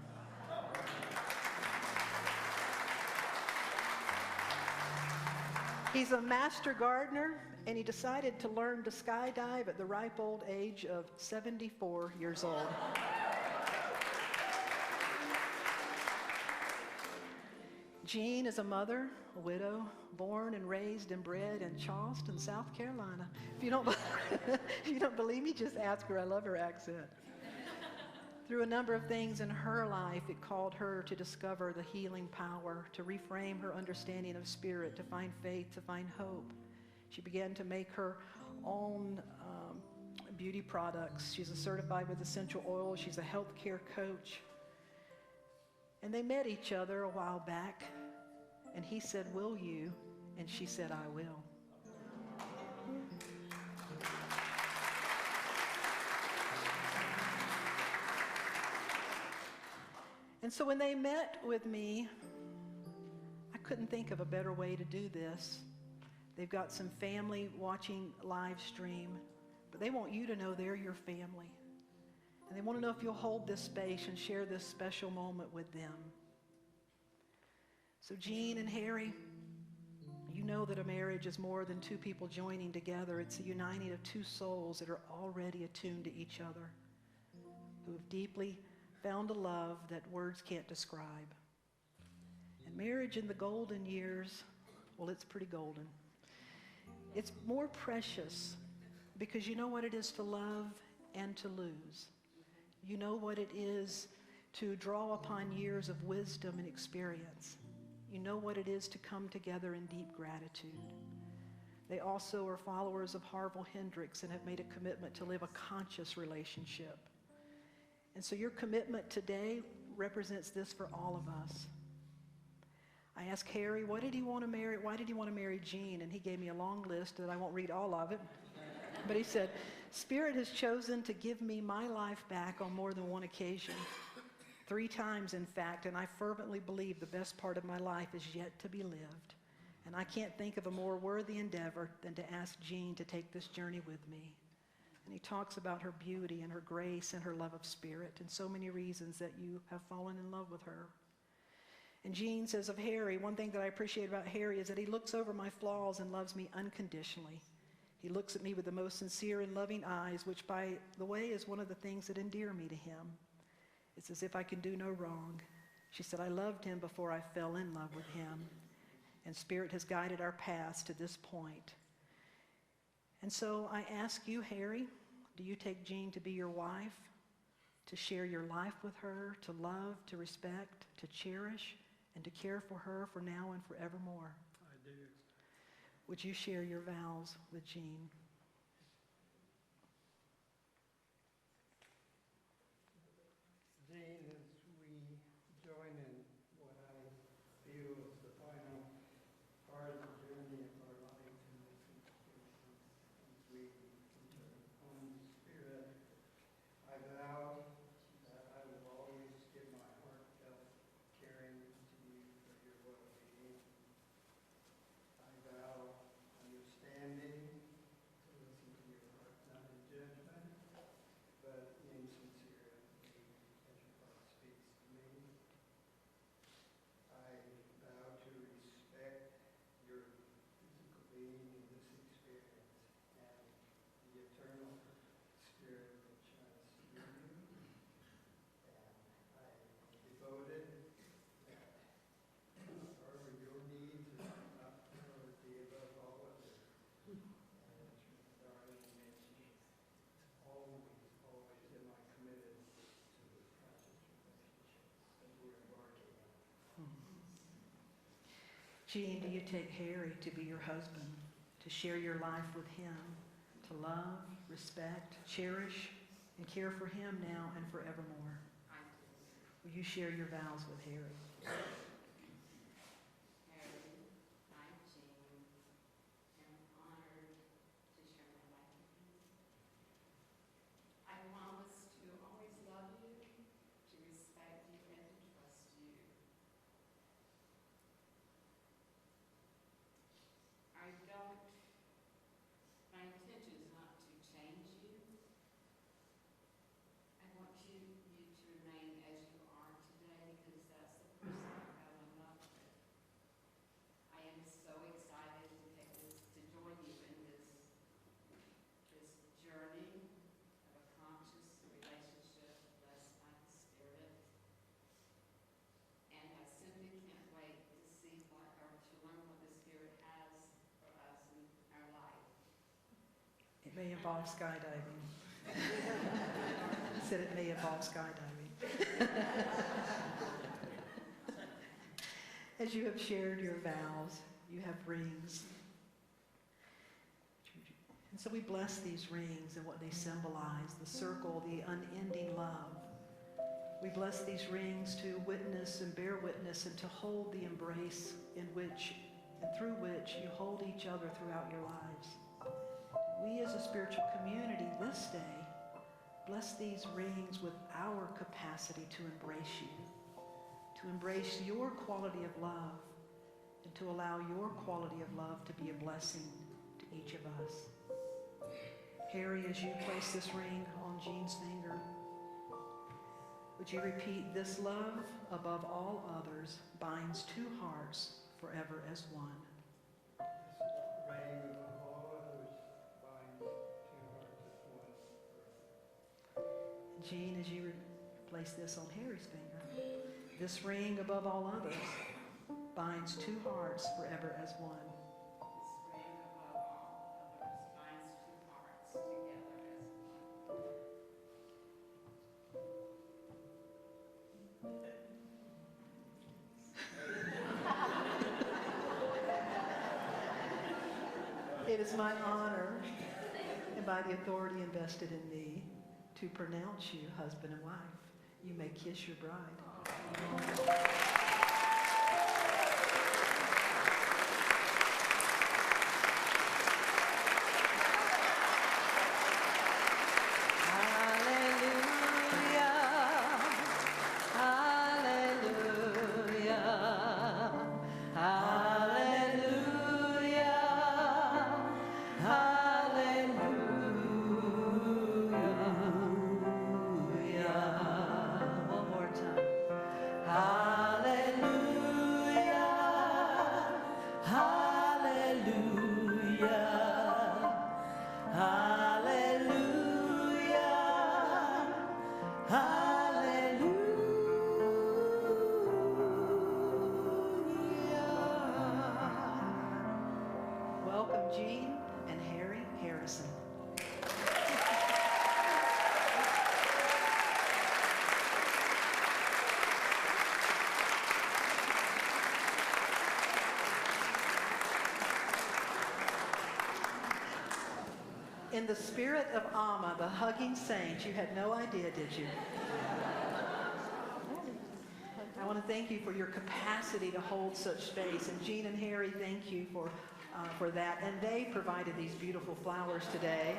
He's a master gardener, and he decided to learn to skydive at the ripe old age of 74 years old. Jean is a mother, a widow, born and raised and bred in Charleston, South Carolina. If you don't, if you don't believe me, just ask her. I love her accent. Through a number of things in her life, it called her to discover the healing power, to reframe her understanding of spirit, to find faith, to find hope. She began to make her own beauty products. She's a certified with essential oils. She's a healthcare coach. And they met each other a while back, and he said, "Will you?" And she said, "I will." And so when they met with me, I couldn't think of a better way to do this. They've got some family watching live stream, but they want you to know they're your family. And they want to know if you'll hold this space and share this special moment with them. So Jean and Harry, you know that a marriage is more than two people joining together. It's a uniting of two souls that are already attuned to each other, who have deeply found a love that words can't describe. And marriage in the golden years, well, it's pretty golden. It's more precious because you know what it is to love and to lose. You know what it is to draw upon years of wisdom and experience. You know what it is to come together in deep gratitude. They also are followers of Harville Hendricks and have made a commitment to live a conscious relationship. And so your commitment today represents this for all of us. I asked Harry, why did he want to marry Jean? And he gave me a long list that I won't read all of it. But he said, Spirit has chosen to give me my life back on more than one occasion. 3 times, in fact, and I fervently believe the best part of my life is yet to be lived. And I can't think of a more worthy endeavor than to ask Jean to take this journey with me. And he talks about her beauty and her grace and her love of spirit and so many reasons that you have fallen in love with her. And Jean says of Harry, one thing that I appreciate about Harry is that he looks over my flaws and loves me unconditionally. He looks at me with the most sincere and loving eyes, which, by the way, is one of the things that endear me to him. It's as if I can do no wrong. She said, I loved him before I fell in love with him. And Spirit has guided our paths to this point. And so I ask you, Harry, do you take Jean to be your wife, to share your life with her, to love, to respect, to cherish, and to care for her for now and forevermore? I do. Would you share your vows with Jean? Jean, as we join in what I feel is the final part of the journey of our life in this institution, as we enter on Spirit, I vow that I will always give my heartfelt caring to you for your well-being. I vow understanding, to listen to your heart, not in judgment, but in sincerity, as your heart speaks to me. I vow to respect your physical being in this experience and the eternal spirit that shines through you. And I am devoted that however your needs are not priority above all others. And as Darlene mentioned, always am I committed to this conscious relationship that we're embarking on. Jean, do you take Harry to be your husband, to share your life with him, to love, respect, cherish, and care for him now and forevermore? I do. Will you share your vows with Harry? Harry, I, Jean, am honored to share my life with you. I promise to always love you, to respect you, and to trust you. My intention is not to change you. I want you to remain as you are today because that's the person I may involve skydiving. He said it may involve skydiving. As you have shared your vows, you have rings. And so we bless these rings and what they symbolize, the circle, the unending love. We bless these rings to witness and bear witness and to hold the embrace in which and through which you hold each other throughout your lives. We as a spiritual community this day bless these rings with our capacity to embrace you, to embrace your quality of love, and to allow your quality of love to be a blessing to each of us. Harry, as you place this ring on Jean's finger, would you repeat, this love above all others binds two hearts forever as one. This ring above all others binds two hearts as one. Jean, as you place this on Harry's finger, this ring above all others binds two hearts forever as one. This ring above all others binds two hearts together as one. It is my honor, and by the authority invested in me, to pronounce you husband and wife. You may kiss your bride. One more time. Welcome, Jean and Harry Harrison. In the spirit of Amma, the hugging saint, you had no idea, did you? I want to thank you for your capacity to hold such space. And Jean and Harry, thank you for that. And they provided these beautiful flowers today.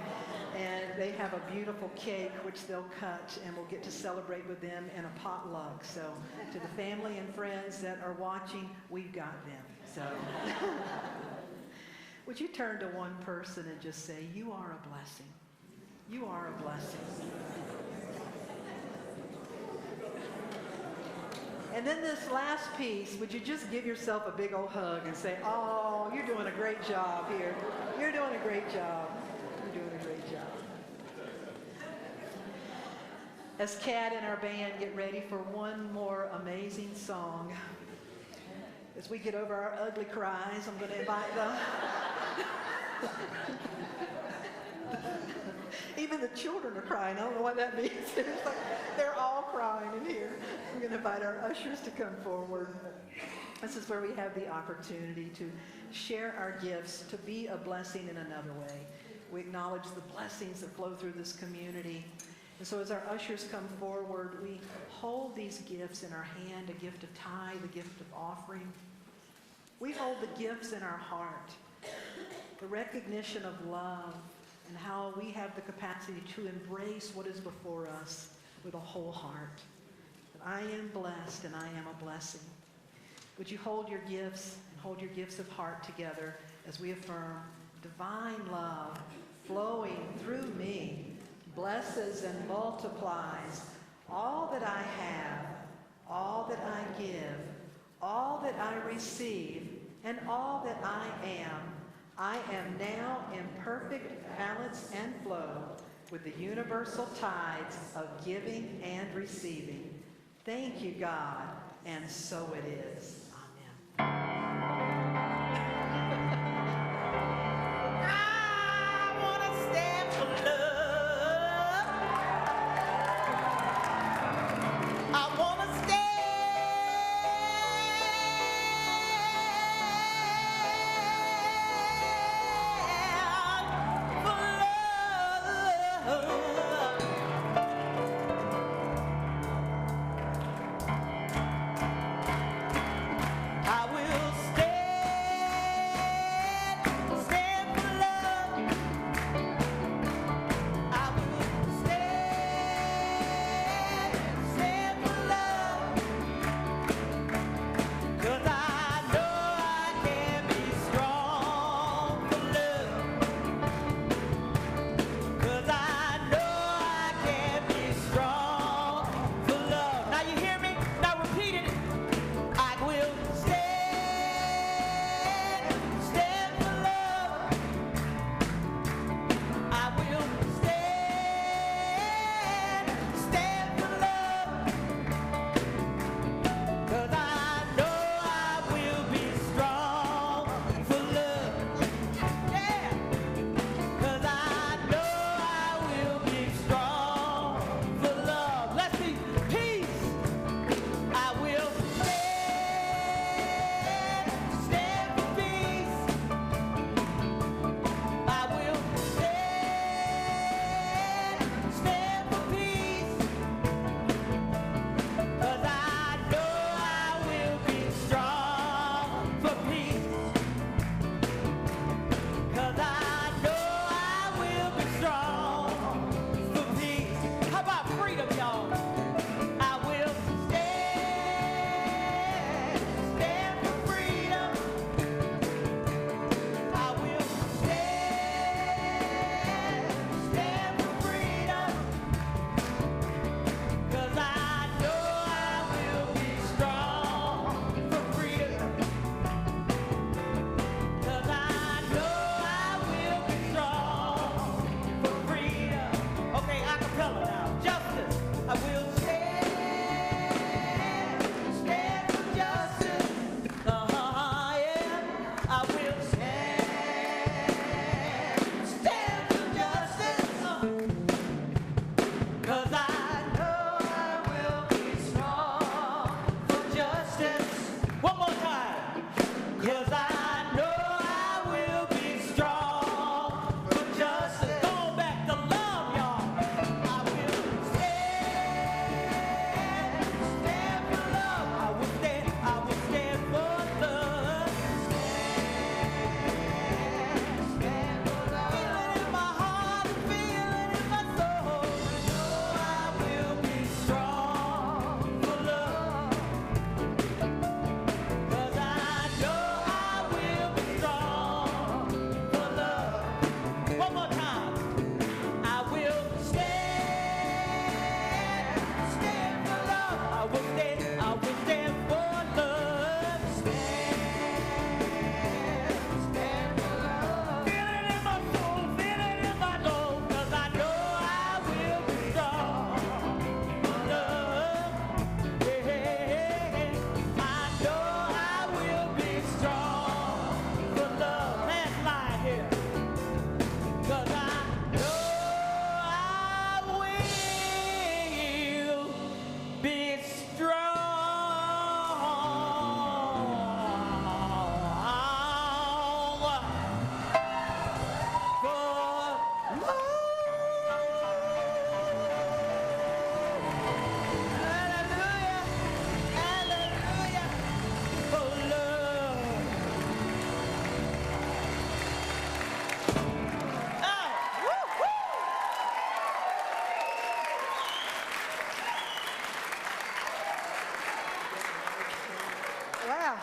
And they have a beautiful cake, which they'll cut, and we'll get to celebrate with them in a potluck. So to the family and friends that are watching, we've got them. So would you turn to one person and just say, you are a blessing. You are a blessing. And then this last piece, would you just give yourself a big old hug and say, oh, you're doing a great job here. You're doing a great job. You're doing a great job. As Kat and our band get ready for one more amazing song, as we get over our ugly cries, I'm going to invite them. Even the children are crying. I don't know what that means. It's like they're all crying in here. We're going to invite our ushers to come forward. This is where we have the opportunity to share our gifts, to be a blessing in another way. We acknowledge the blessings that flow through this community. And so as our ushers come forward, we hold these gifts in our hand, a gift of tithe, a gift of offering. We hold the gifts in our heart, the recognition of love, and how we have the capacity to embrace what is before us with a whole heart. That I am blessed and I am a blessing. Would you hold your gifts and hold your gifts of heart together as we affirm divine love flowing through me, blesses and multiplies all that I have, all that I give, all that I receive, and all that I am. I am now in perfect balance and flow with the universal tides of giving and receiving. Thank you, God, and so it is. Amen. I wanna step 'cause I know I will be strong. But just go back to love, y'all. I will stand, stand for love. I will stand for love. Stand for love. Feel it in my heart, feel it in my soul. Know I will be strong for love. 'Cause I know I will be strong for love. One more time. I will stand, stand for love. I will stand for love. Stand for love. Feel it in my soul, feel it in my soul. 'Cause I know I will be strong for love. Yeah, I know I will be strong for love. Last line here. 'Cause I know I will be strong for hallelujah, hallelujah, for love. Wow.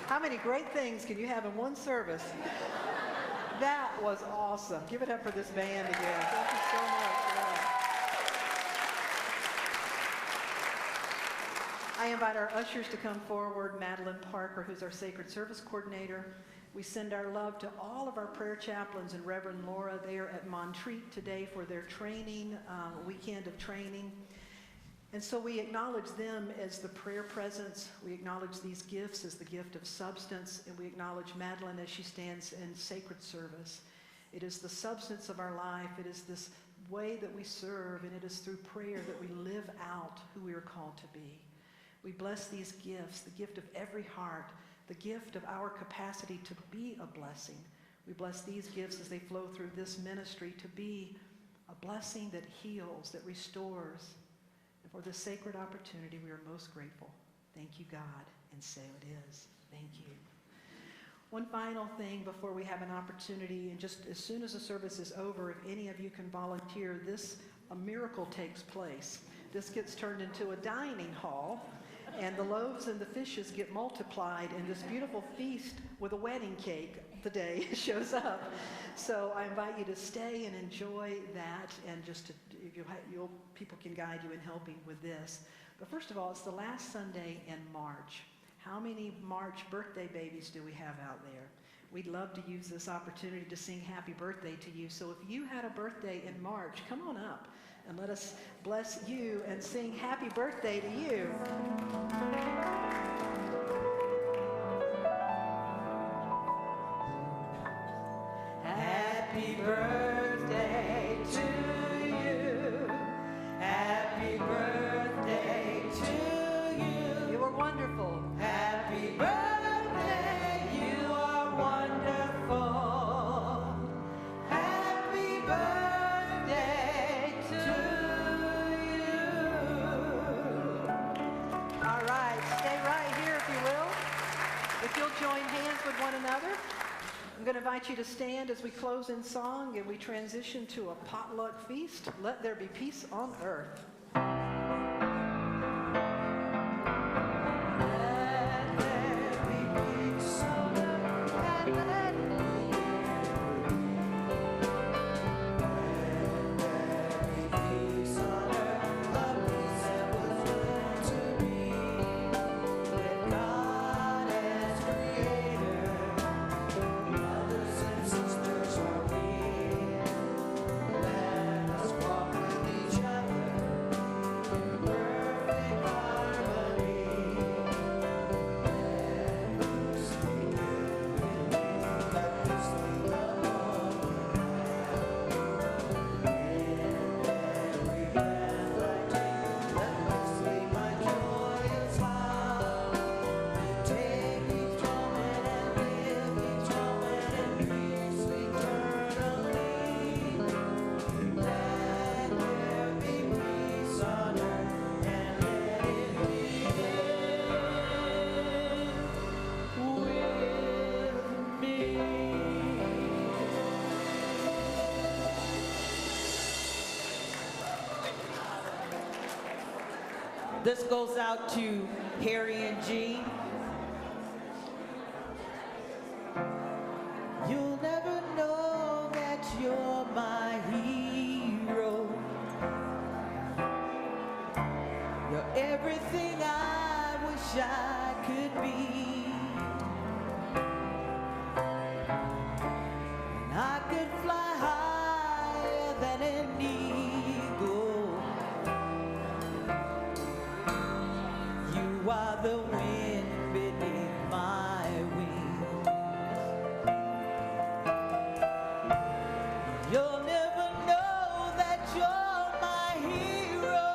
How many great things can you have in one service? That was awesome. Give it up for this band again. Thank you so much. Wow. I invite our ushers to come forward. Madeline Parker, who's our Sacred Service Coordinator. We send our love to all of our prayer chaplains and Reverend Laura. They are at Montreat today for their training, weekend of training. And so we acknowledge them as the prayer presence. We acknowledge these gifts as the gift of substance. And we acknowledge Madeline as she stands in sacred service. It is the substance of our life. It is this way that we serve. And it is through prayer that we live out who we are called to be. We bless these gifts, the gift of every heart, the gift of our capacity to be a blessing. We bless these gifts as they flow through this ministry to be a blessing that heals, that restores. And for this sacred opportunity, we are most grateful. Thank you, God, and so it is. Thank you. One final thing before we have an opportunity, and just as soon as the service is over, if any of you can volunteer, a miracle takes place. This gets turned into a dining hall, and the loaves and the fishes get multiplied, and this beautiful feast with a wedding cake today shows up. So I invite you to stay and enjoy that, and just to, if people can guide you in helping with this. But first of all, it's the last Sunday in March. How many March birthday babies do we have out there? We'd love to use this opportunity to sing happy birthday to you. So if you had a birthday in March, come on up and let us bless you and sing happy birthday to you. Happy birthday to you. Happy birthday to you. You are wonderful. Happy birthday, you are wonderful. Happy birthday to you. All right, stay right here if you will. If you'll join hands with one another. I'm going to invite you to stand as we close in song and we transition to a potluck feast. Let there be peace on earth. Let there be peace on earth, and let there be peace on earth, the peace that was meant to be, with God as creator, brothers and sisters are we. Let us walk with each other This goes out to Harry and Jean. You'll never know that you're my hero. You're everything I wish I could be. And I could fly higher than an eagle. You are the wind beneath my wings. You'll never know that you're my hero.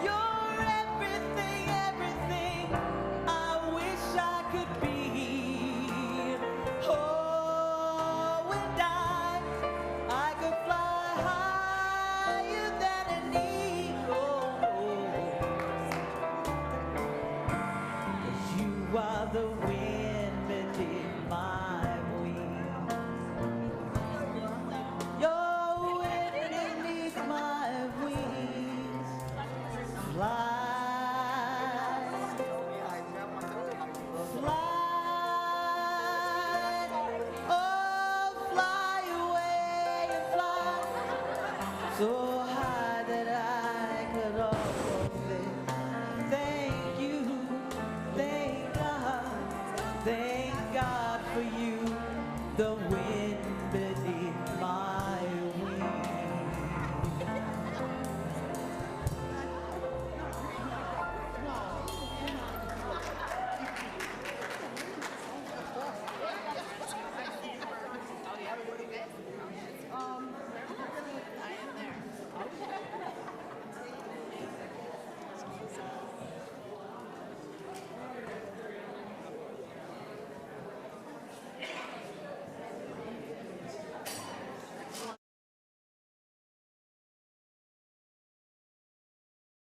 You're everything, everything I wish I could be. Oh, and I could fly higher than an eagle. 'Cause you are the wind beneath